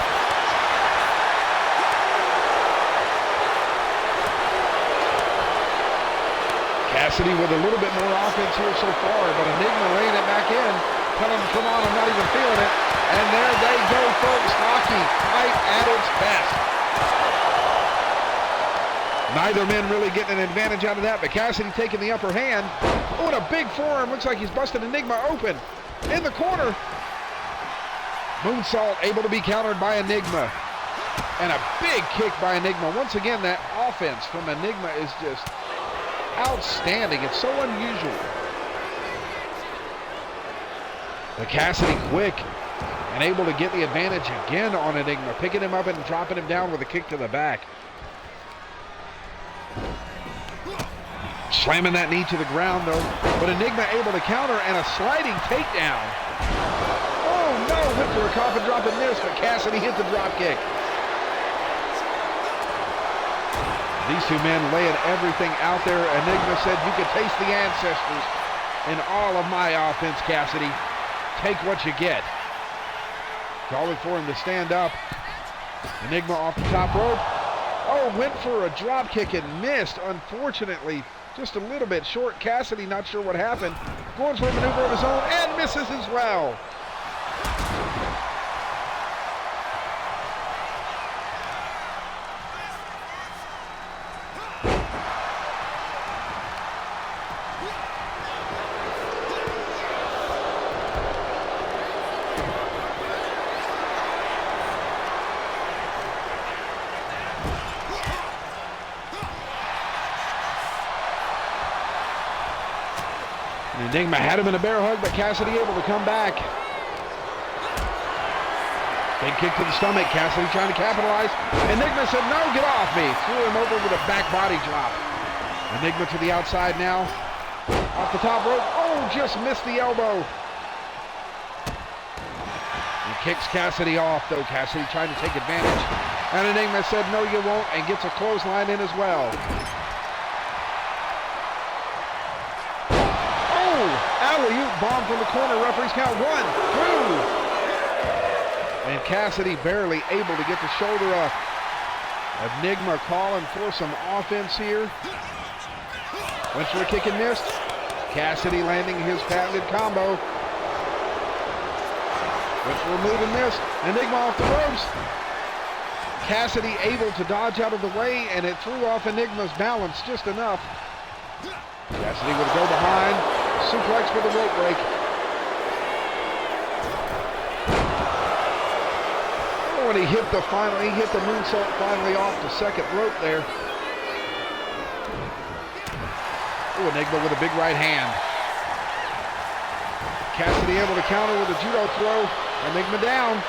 Cassidy with a little bit more offense here so far, but N.A.W.A laying it back in, telling him, come on, I'm not even feeling it. And there they go, folks, hockey fight at its best. Neither men really getting an advantage out of that, but Cassidy taking the upper hand. Oh, and a big forearm. Looks like he's busted N.A.W.A open. In the corner. Moonsault able to be countered by N.A.W.A. And a big kick by N.A.W.A. Once again, that offense from N.A.W.A is just outstanding. It's so unusual. But Cassidy quick and able to get the advantage again on N.A.W.A, picking him up and dropping him down with a kick to the back. Slamming that knee to the ground though, but N.A.W.A able to counter and a sliding takedown. Oh no, went for a coffin drop and missed, but Cassidy hit the drop kick. These two men laying everything out there. N.A.W.A said, you can taste the ancestors in all of my offense, Cassidy. Take what you get. Calling for him to stand up. N.A.W.A off the top rope. Oh, went for a drop kick and missed. Unfortunately, just a little bit short. Cassidy not sure what happened. Going for a maneuver of his own and misses as well. N.A.W.A had him in a bear hug, but Cassidy able to come back. Big kick to the stomach. Cassidy trying to capitalize. N.A.W.A said, no, get off me. Threw him over with a back body drop. N.A.W.A to the outside now. Off the top rope. Oh, just missed the elbow. He kicks Cassidy off, though. Cassidy trying to take advantage. And N.A.W.A said, no, you won't, and gets a clothesline in as well. Alley-oop bomb from the corner. Referees count 1, 2. And Cassidy barely able to get the shoulder up. N.A.W.A calling for some offense here. Went for a kick and missed. Cassidy landing his patented combo. Went for a move and missed. N.A.W.A off the ropes. Cassidy able to dodge out of the way, and it threw off N.A.W.A's balance just enough. Cassidy would go behind. Suplex for the rope break. Oh, and he hit the moonsault finally off the second rope there. Oh, N.A.W.A with a big right hand. Cassidy able to counter with a judo throw. Enigma down.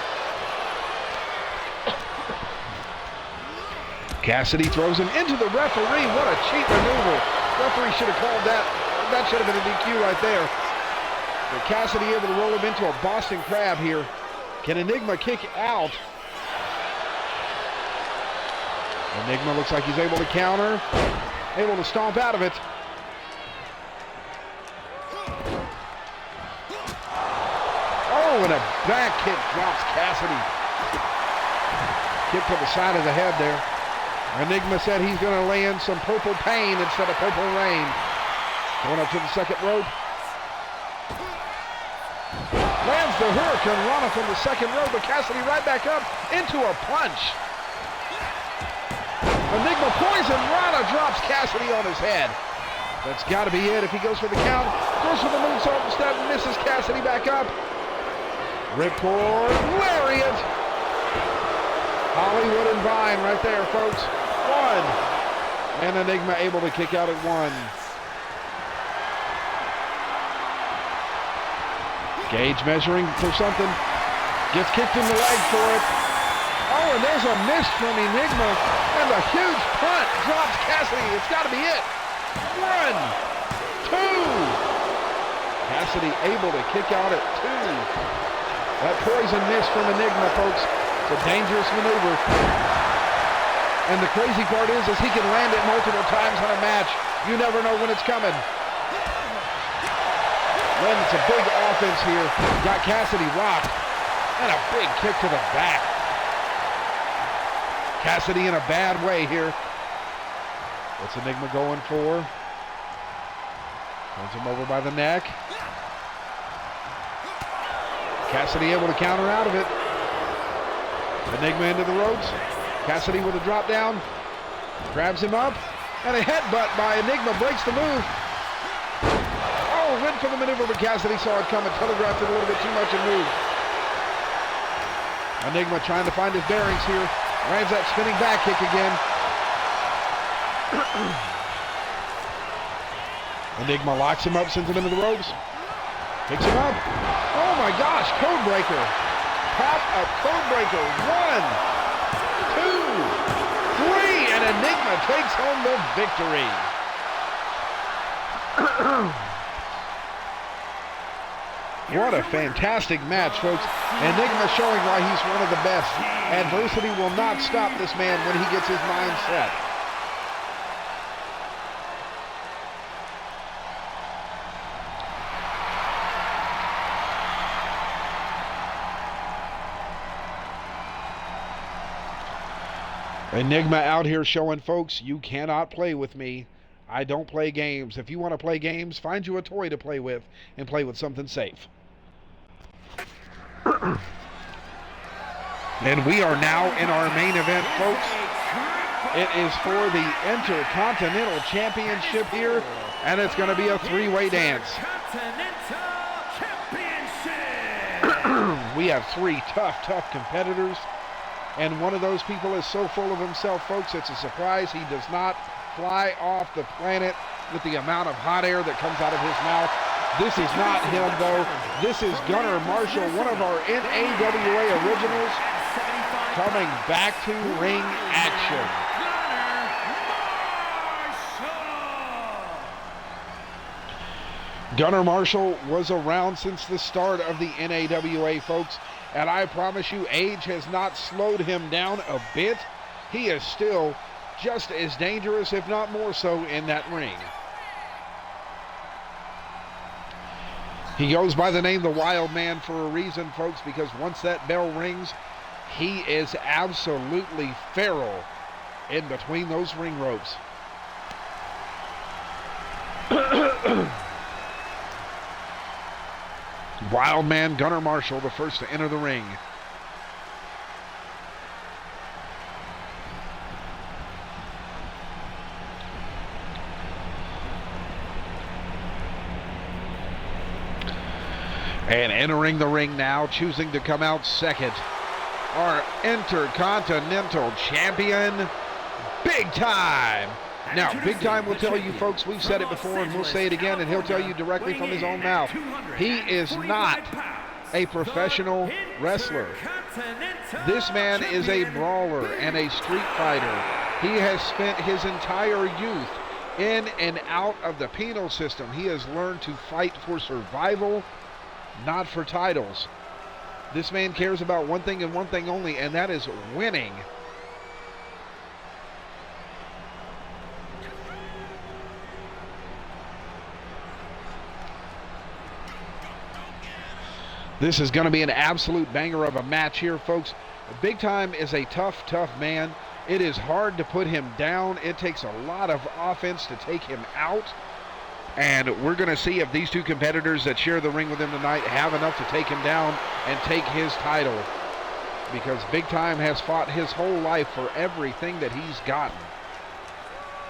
Cassidy throws him into the referee. What a cheap maneuver. Referee should have called that. That should have been a DQ right there. But Cassidy able to roll him into a Boston Crab here. Can Enigma kick out? Enigma looks like he's able to counter. Able to stomp out of it. Oh, and a back kick drops Cassidy. Kick to the side of the head there. Enigma said he's going to lay in some purple pain instead of purple rain. Going up to the second rope. Lands the Hurricane Rana from the second rope, but Cassidy right back up into a punch. Enigma poison Rana drops Cassidy on his head. That's got to be it if he goes for the count. Goes for the moonsault instead, misses Cassidy back up. Ripcord, lariat. Hollywood and Vine right there, folks. 1. And Enigma able to kick out at 1. Gage measuring for something. Gets kicked in the leg for it. Oh, and there's a miss from Enigma. And a huge punt drops Cassidy. It's got to be it. 1, 2. Cassidy able to kick out at 2. That poison miss from Enigma, folks. It's a dangerous maneuver. And the crazy part is he can land it multiple times in a match. You never know when it's coming. Lands a big offense here. Got Cassidy rocked. And a big kick to the back. Cassidy in a bad way here. What's Enigma going for? Turns him over by the neck. Cassidy able to counter out of it. Enigma into the ropes. Cassidy with a drop down. Grabs him up. And a headbutt by Enigma breaks the move. Oh, went for the maneuver, but Cassidy saw it coming. Telegraphed it a little bit too much and moved. Enigma trying to find his bearings here. Lands that spinning back kick again. Enigma locks him up, sends him into the ropes. Picks him up. Oh my gosh, code breaker. Pop up code breaker. 1, 2, 3, and Enigma takes home the victory. What a fantastic match, folks. Enigma showing why he's one of the best. Adversity will not stop this man when he gets his mind set. Enigma out here showing folks, you cannot play with me. I don't play games. If you want to play games, find you a toy to play with and play with something safe. And we are now in our main event, folks. It is for the Intercontinental Championship here, and it's going to be a three-way dance. We have 3 tough competitors, and one of those people is so full of himself, folks, it's a surprise he does not fly off the planet with the amount of hot air that comes out of his mouth. This is not him, though. This is Gunnar Marshall, one of our N.A.W.A. originals, coming back to ring action. Gunnar Marshall was around since the start of the N.A.W.A., folks, and I promise you, age has not slowed him down a bit. He is still just as dangerous, if not more so, in that ring. He goes by the name the Wild Man for a reason, folks, because once that bell rings, he is absolutely feral in between those ring ropes. Wild Man Gunnar Marshall, the first to enter the ring. And entering the ring now, choosing to come out second, our Intercontinental Champion, Big Time. Now, Big Time will tell you, folks, we've said it before and we'll say it again, and he'll tell you directly from his own mouth. He is not a professional wrestler. This man is a brawler and a street fighter. He has spent his entire youth in and out of the penal system. He has learned to fight for survival, not for titles. This man cares about one thing and one thing only, and that is winning. This is going to be an absolute banger of a match here, folks. Big Time is a tough, tough man. It is hard to put him down. It takes a lot of offense to take him out. And we're going to see if these two competitors that share the ring with him tonight have enough to take him down and take his title. Because Big Time has fought his whole life for everything that he's gotten.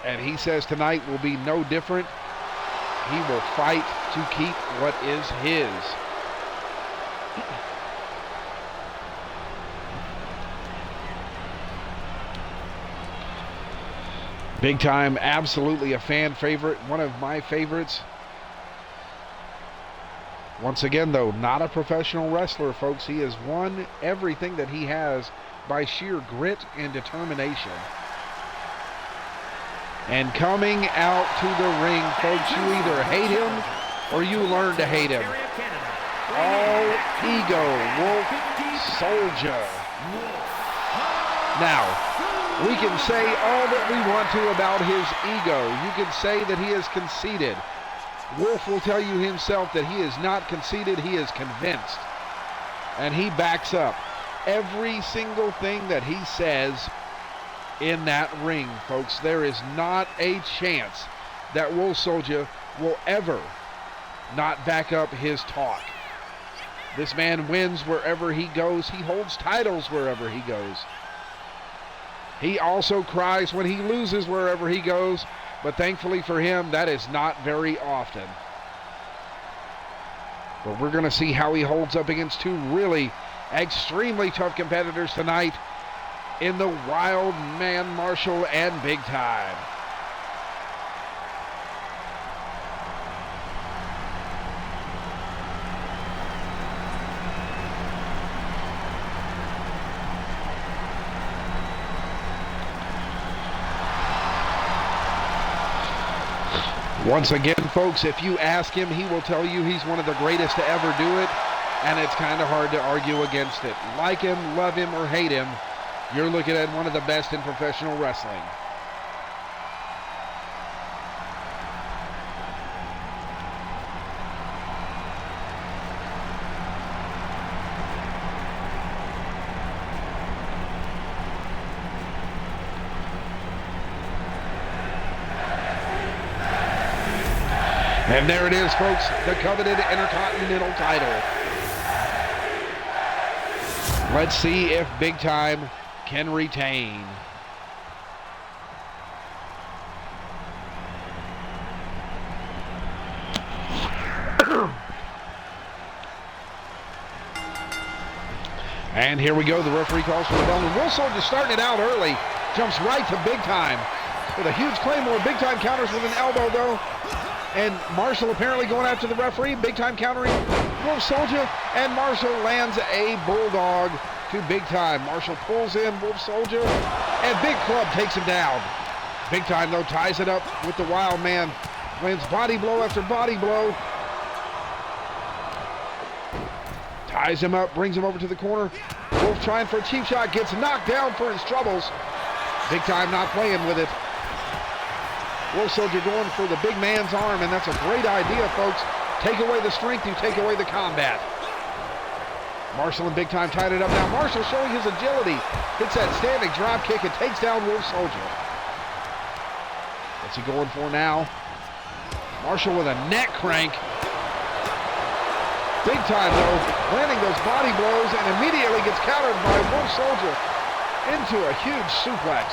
And he says tonight will be no different. He will fight to keep what is his. Big Time, absolutely a fan favorite, one of my favorites. Once again, though, not a professional wrestler, folks. He has won everything that he has by sheer grit and determination. And coming out to the ring, folks, you either hate him or you learn to hate him. All ego, Wolf Soldier. Now, we can say all that we want to about his ego. You can say that he is conceited. Wolf will tell you himself that he is not conceited, he is convinced. And he backs up every single thing that he says in that ring, folks. There is not a chance that Wolf Soldier will ever not back up his talk. This man wins wherever he goes. He holds titles wherever he goes. He also cries when he loses wherever he goes, but thankfully for him, that is not very often. But we're going to see how he holds up against two really extremely tough competitors tonight in the Wild Man Marshall and Big Time. Once again, folks, if you ask him, he will tell you he's one of the greatest to ever do it, and it's kind of hard to argue against it. Like him, love him, or hate him, you're looking at one of the best in professional wrestling. And there it is, folks, the coveted Intercontinental title. Let's see if Big Time can retain. And here we go, the referee calls for the bell. And Wolf Soldier starting it out early, jumps right to Big Time with a huge claymore. Big Time counters with an elbow, though. And Marshall apparently going after the referee. Big Time countering Wolf Soldier. And Marshall lands a bulldog to Big Time. Marshall pulls in Wolf Soldier. And Big Club takes him down. Big Time, though, ties it up with the Wild Man. Lands body blow after body blow. Ties him up, brings him over to the corner. Wolf trying for a cheap shot. Gets knocked down for his troubles. Big Time not playing with it. Wolf Soldier going for the big man's arm, and that's a great idea, folks. Take away the strength, you take away the combat. Marshall and Big Time tied it up now. Marshall showing his agility. Hits that standing drop kick and takes down Wolf Soldier. What's he going for now? Marshall with a neck crank. Big Time, though, landing those body blows and immediately gets countered by Wolf Soldier into a huge suplex.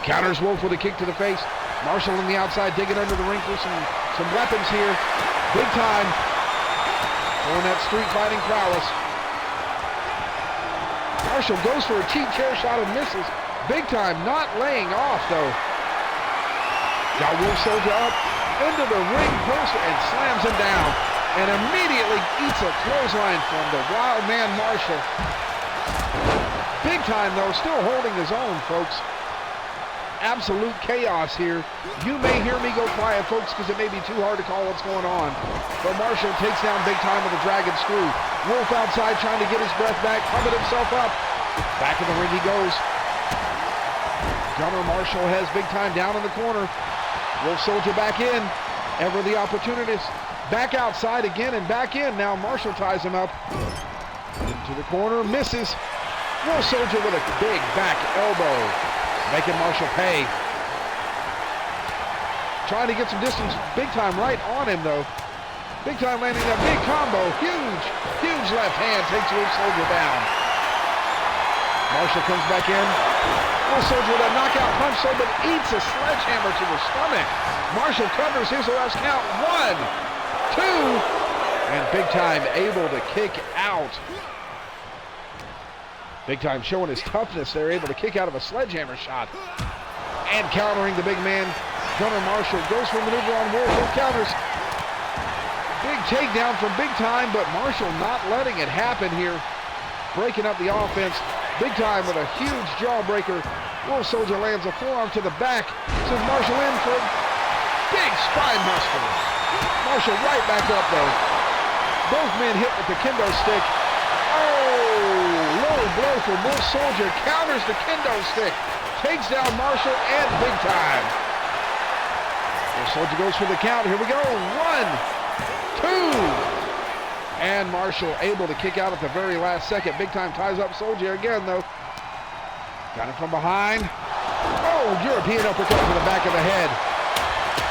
Counters Wolf with a kick to the face. Marshall on the outside digging under the ring for some weapons here. Big Time showing that street fighting prowess. Marshall goes for a cheap chair shot and misses. Big Time not laying off, though. Got Wolf Soldier up into the ring post and slams him down. and immediately eats a clothesline from the wild man Marshall. Big time though, still holding his own, folks. Absolute chaos here. You may hear me go quiet, folks, because it may be too hard to call what's going on. But Marshall takes down Big Time with a dragon screw. Wolf outside trying to get his breath back, pumping himself up. Back in the ring he goes. Gunner Marshall has Big Time down in the corner. Wolf Soldier back in. Ever the opportunist. Back outside again and back in. Now Marshall ties him up. Into the corner, misses. Wolf Soldier with a big back elbow. Making Marshall pay. Trying to get some distance. Big Time right on him though. Big Time landing that big combo. Huge left hand takes Wolf Soldier down. Marshall comes back in. Wolf Soldier with a knockout punch, so but eats a sledgehammer to the stomach. Marshall covers his last count. 1, 2, and Big Time able to kick out. Big Time showing his toughness. They're able to kick out of a sledgehammer shot. And countering the big man, Gunner Marshall goes for a maneuver on Wolf. Wolf counters. Big takedown from Big Time, but Marshall not letting it happen here. Breaking up the offense. Big Time with a huge jawbreaker. Wolf Soldier lands a forearm to the back. Sends Marshall in for a big spine buster. Marshall right back up though. Both men hit with the kendo stick. Low blow for Wolf Soldier, counters the kendo stick, takes down Marshall and Big Time. Wolf Soldier goes for the count. Here we go. 1, 2, and Marshall able to kick out at the very last second. Big Time ties up Soldier again though. Got him from behind. European uppercut to the back of the head.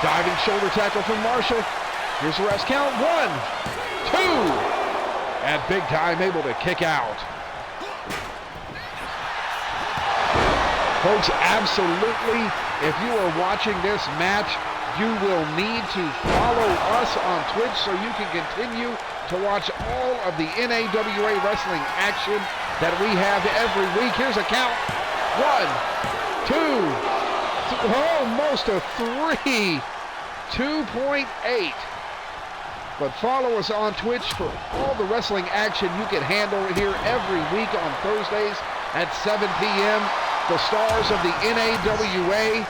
Diving shoulder tackle from Marshall. Here's the rest count. 1, 2. And Big Time able to kick out. Folks, absolutely, if you are watching this match, you will need to follow us on Twitch so you can continue to watch all of the N.A.W.A. wrestling action that we have every week. Here's a count. 1, 2, almost a 3. 2.8. But follow us on Twitch for all the wrestling action you can handle here every week on Thursdays at 7 p.m. The stars of the N.A.W.A.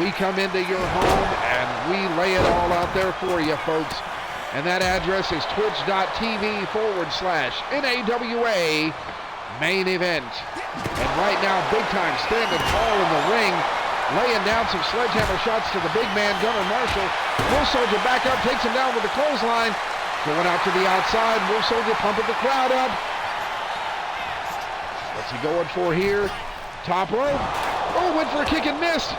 We come into your home and we lay it all out there for you, folks. And that address is twitch.tv/NAWA main event. And right now, Big Time standing tall in the ring, laying down some sledgehammer shots to the big man, Gunner Marshall. Wolf Soldier back up, takes him down with the clothesline. Going out to the outside, Wolf Soldier pumping the crowd up. What's he going for here? Top rope. Went for a kick and missed.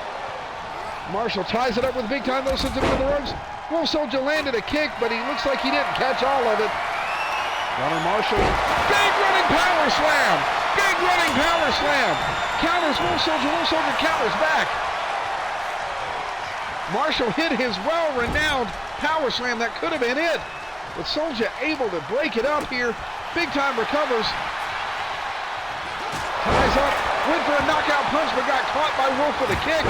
Marshall ties it up with Big Time, though, sends him to the ropes. Wolf Soldier landed a kick, but he looks like he didn't catch all of it. Gunner Marshall, big running power slam. Big running power slam. Counters Wolf Soldier. Wolf Soldier counters back. Marshall hit his well-renowned power slam. That could have been it. But Soldier able to break it up here. Big Time recovers. Ties up. Went for a knockout punch, but got caught by Wolf with a kick.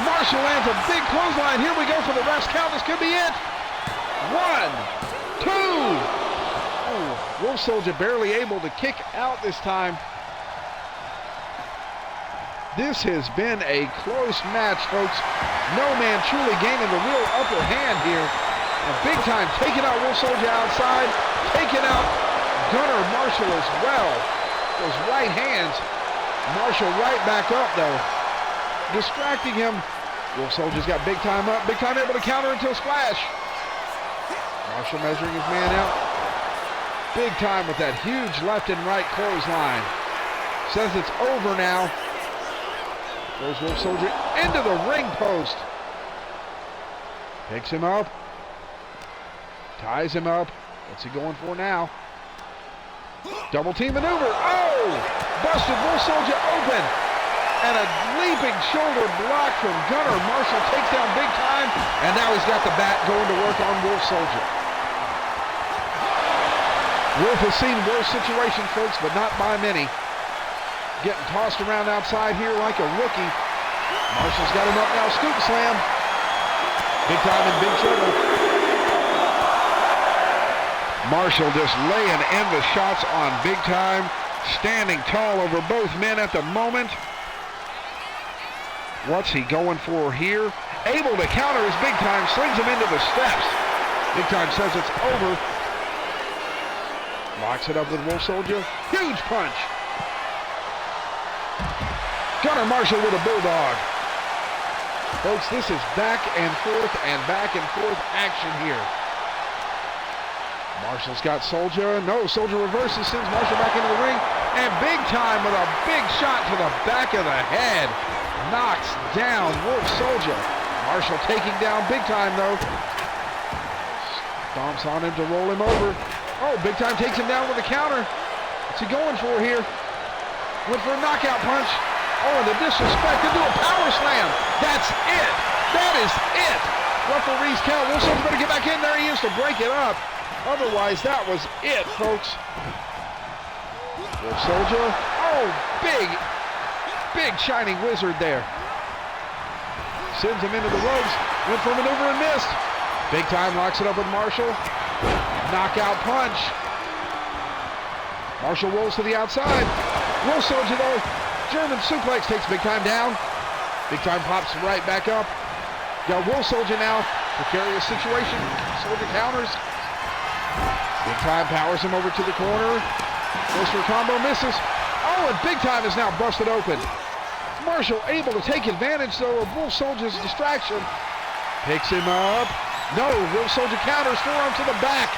Marshall lands a big clothesline. Here we go for the rest count. This could be it. 1, 2. Wolf Soldier barely able to kick out this time. This has been a close match, folks. No man truly gaining the real upper hand here. And Big Time taking out Wolf Soldier outside, taking out Gunner Marshall as well. Those right hands. Marshall right back up though. Distracting him. Wolf Soldier's got Big Time up. Big Time able to counter into a splash. Marshall measuring his man out. Big Time with that huge left and right clothesline. Says it's over now. Goes Wolf Soldier into the ring post. Picks him up. Ties him up. What's he going for now? Double team maneuver. Busted Wolf Soldier open. And a leaping shoulder block from Gunner. Marshall takes down Big Time. And now he's got the bat going to work on Wolf Soldier. Wolf has seen worse situations, folks, but not by many. Getting tossed around outside here like a rookie. Marshall's got him up now. Scoop slam. Big Time in big trouble. Marshall just laying in the shots on Big Time, standing tall over both men at the moment. What's he going for here? Able to counter as Big Time slings him into the steps. Big Time says it's over. Locks it up with Wolf Soldier. Huge punch. Gunnar Marshall with a bulldog. Folks, this is back and forth action here. Marshall's got Soldier. No, Soldier reverses, sends Marshall back into the ring. And Big Time with a big shot to the back of the head. Knocks down Wolf Soldier. Marshall taking down Big Time, though. Stomps on him to roll him over. Oh, Big Time takes him down with a counter. What's he going for here? Went for a knockout punch. Oh, and the disrespect into a power slam. That's it. That is it. Referee's count. Wolf Soldier better get back in there. He is to break it up. Otherwise, that was it, folks. Wolf Soldier. Oh, big shining wizard there. Sends him into the ropes. Went for a maneuver and missed. Big Time locks it up with Marshall. Knockout punch. Marshall rolls to the outside. Wolf Soldier, though, German suplex takes Big Time down. Big Time pops right back up. Got Wolf Soldier now. Precarious situation. Soldier counters. Big Time powers him over to the corner. Goes for a combo, misses. Oh, and Big Time is now busted open. Marshall able to take advantage, though, of Wolf Soldier's distraction. Picks him up. No, Wolf Soldier counters, forearm to the back.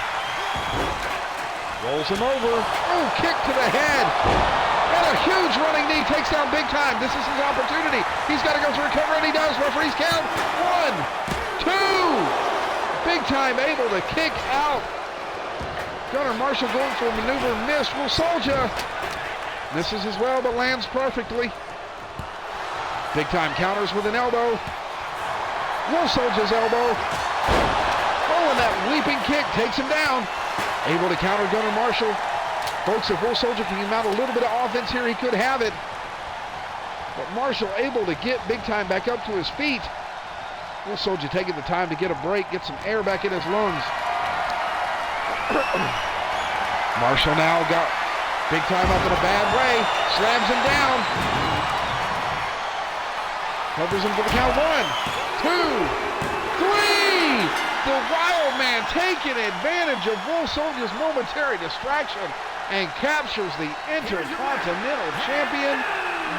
Rolls him over. Oh, kick to the head. And a huge running knee takes down Big Time. This is his opportunity. He's got to go for a cover, and he does. Referee's count. 1, 2. Big Time able to kick out. Gunnar Marshall going for a maneuver, missed. Wolf Soldier misses as well, but lands perfectly. Big Time counters with an elbow. Wolf Soldier's elbow. Oh, and that leaping kick takes him down. Able to counter Gunnar Marshall. Folks, if Wolf Soldier can mount a little bit of offense here, he could have it. But Marshall able to get Big Time back up to his feet. Wolf Soldier taking the time to get a break, get some air back in his lungs. Marshall now got Big Time up in a bad way. Slams him down. Covers him for the count. 1, 2, 3. The Wild Man taking advantage of Wolf Soldier's momentary distraction and captures the Intercontinental Champion.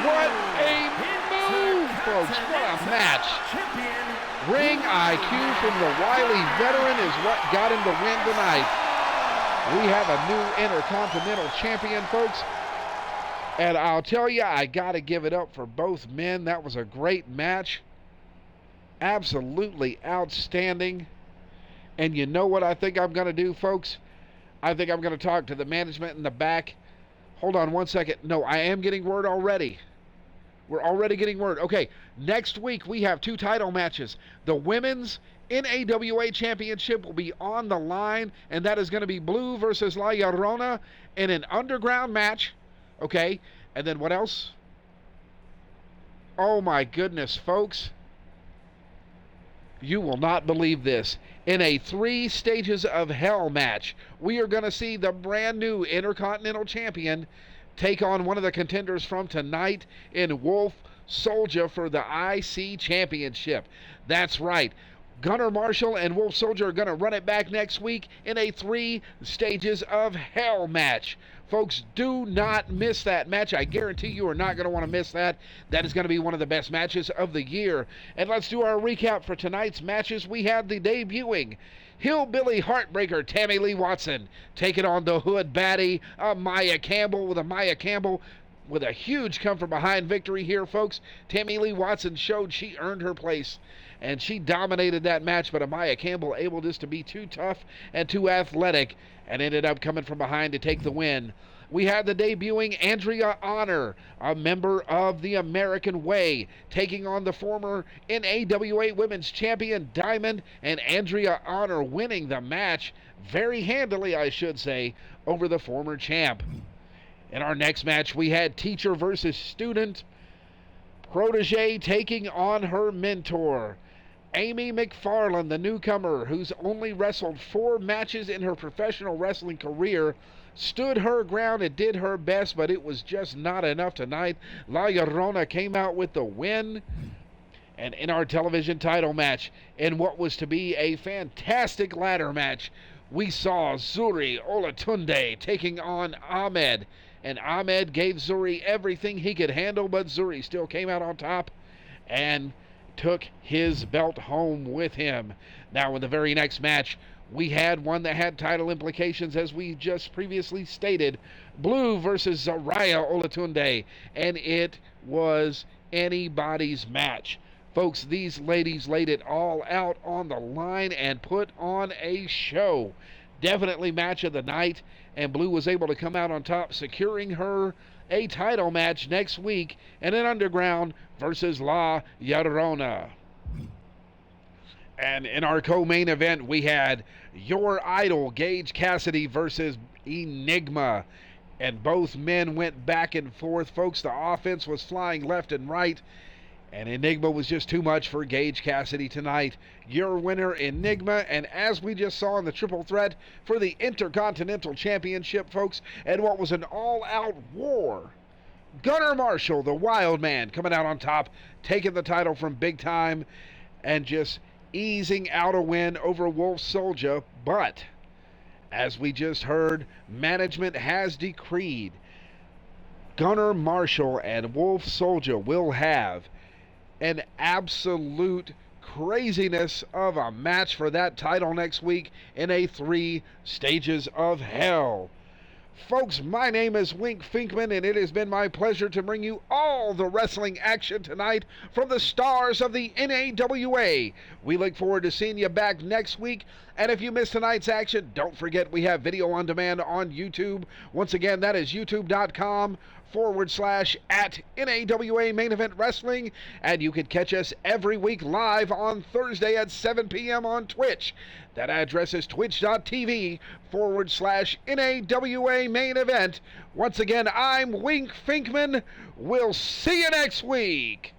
What a move, folks. What a match. Ring IQ from the wily veteran is what got him the win tonight. We have a new Intercontinental Champion, folks. And I'll tell you, I got to give it up for both men. That was a great match. Absolutely outstanding. And you know what I think I'm going to do, folks? I think I'm going to talk to the management in the back. Hold on one second. No, I am getting word already. We're already getting word. Okay, next week we have 2 title matches. The women's N.A.W.A. championship will be on the line, and that is going to be Blue versus La Llorona in an underground match. Okay, and then what else? Oh my goodness, folks. You will not believe this. In a 3 stages of hell match, we are going to see the brand new Intercontinental Champion take on one of the contenders from tonight in Wolf Soldier for the IC Championship. That's right. Gunnar Marshall and Wolf Soldier are going to run it back next week in a 3 stages of hell match. Folks, do not miss that match. I guarantee you are not going to want to miss that. That is going to be one of the best matches of the year. And let's do our recap for tonight's matches. We had the debuting Hillbilly Heartbreaker Tammy Lee Watson taking on the Hood Baddie Maya Campbell with a huge come from behind victory here, folks. Tammy Lee Watson showed she earned her place, and she dominated that match, but Amaya Campbell able just to be too tough and too athletic and ended up coming from behind to take the win. We had the debuting Andrea Honor, a member of the N.A.W.A, taking on the former N.A.W.A Women's Champion Diamond, and Andrea Honor winning the match very handily, I should say, over the former champ. In our next match, we had teacher versus student, protege taking on her mentor. Amy McFarland, the newcomer, who's only wrestled 4 matches in her professional wrestling career, stood her ground and did her best, but it was just not enough tonight. La Llorona came out with the win. And in our television title match, in what was to be a fantastic ladder match, we saw Zuri Olatunde taking on Ahmed. And Ahmed gave Zuri everything he could handle, but Zuri still came out on top and took his belt home with him. Now in the very next match, we had one that had title implications, as we just previously stated. Blue versus Zaraya Olatunde, and it was anybody's match. Folks, these ladies laid it all out on the line and put on a show. Definitely match of the night, and Blue was able to come out on top, securing her a title match next week in an Underground versus La Llorona. And in our co-main event, we had Your Idol, Gage Cassidy versus N.A.W.A. And both men went back and forth, folks. The offense was flying left and right, and N.A.W.A. was just too much for Gage Cassidy tonight. Your winner, N.A.W.A., and as we just saw in the triple threat for the Intercontinental Championship, folks, and what was an all-out war, Gunnar Marshall, the Wild Man, coming out on top, taking the title from Big Time, and just easing out a win over Wolf Soldier. But, as we just heard, management has decreed Gunnar Marshall and Wolf Soldier will have an absolute craziness of a match for that title next week in a 3 Stages of Hell. Folks, my name is Wink Finkman, and it has been my pleasure to bring you all the wrestling action tonight from the stars of the N.A.W.A. We look forward to seeing you back next week. And if you missed tonight's action, don't forget we have video on demand on YouTube. Once again, that is youtube.com/@N.A.W.A. Main Event Wrestling. And you can catch us every week live on Thursday at 7 p.m. on Twitch. That address is twitch.tv/N.A.W.A. Main Event. Once again, I'm Wink Finkman. We'll see you next week.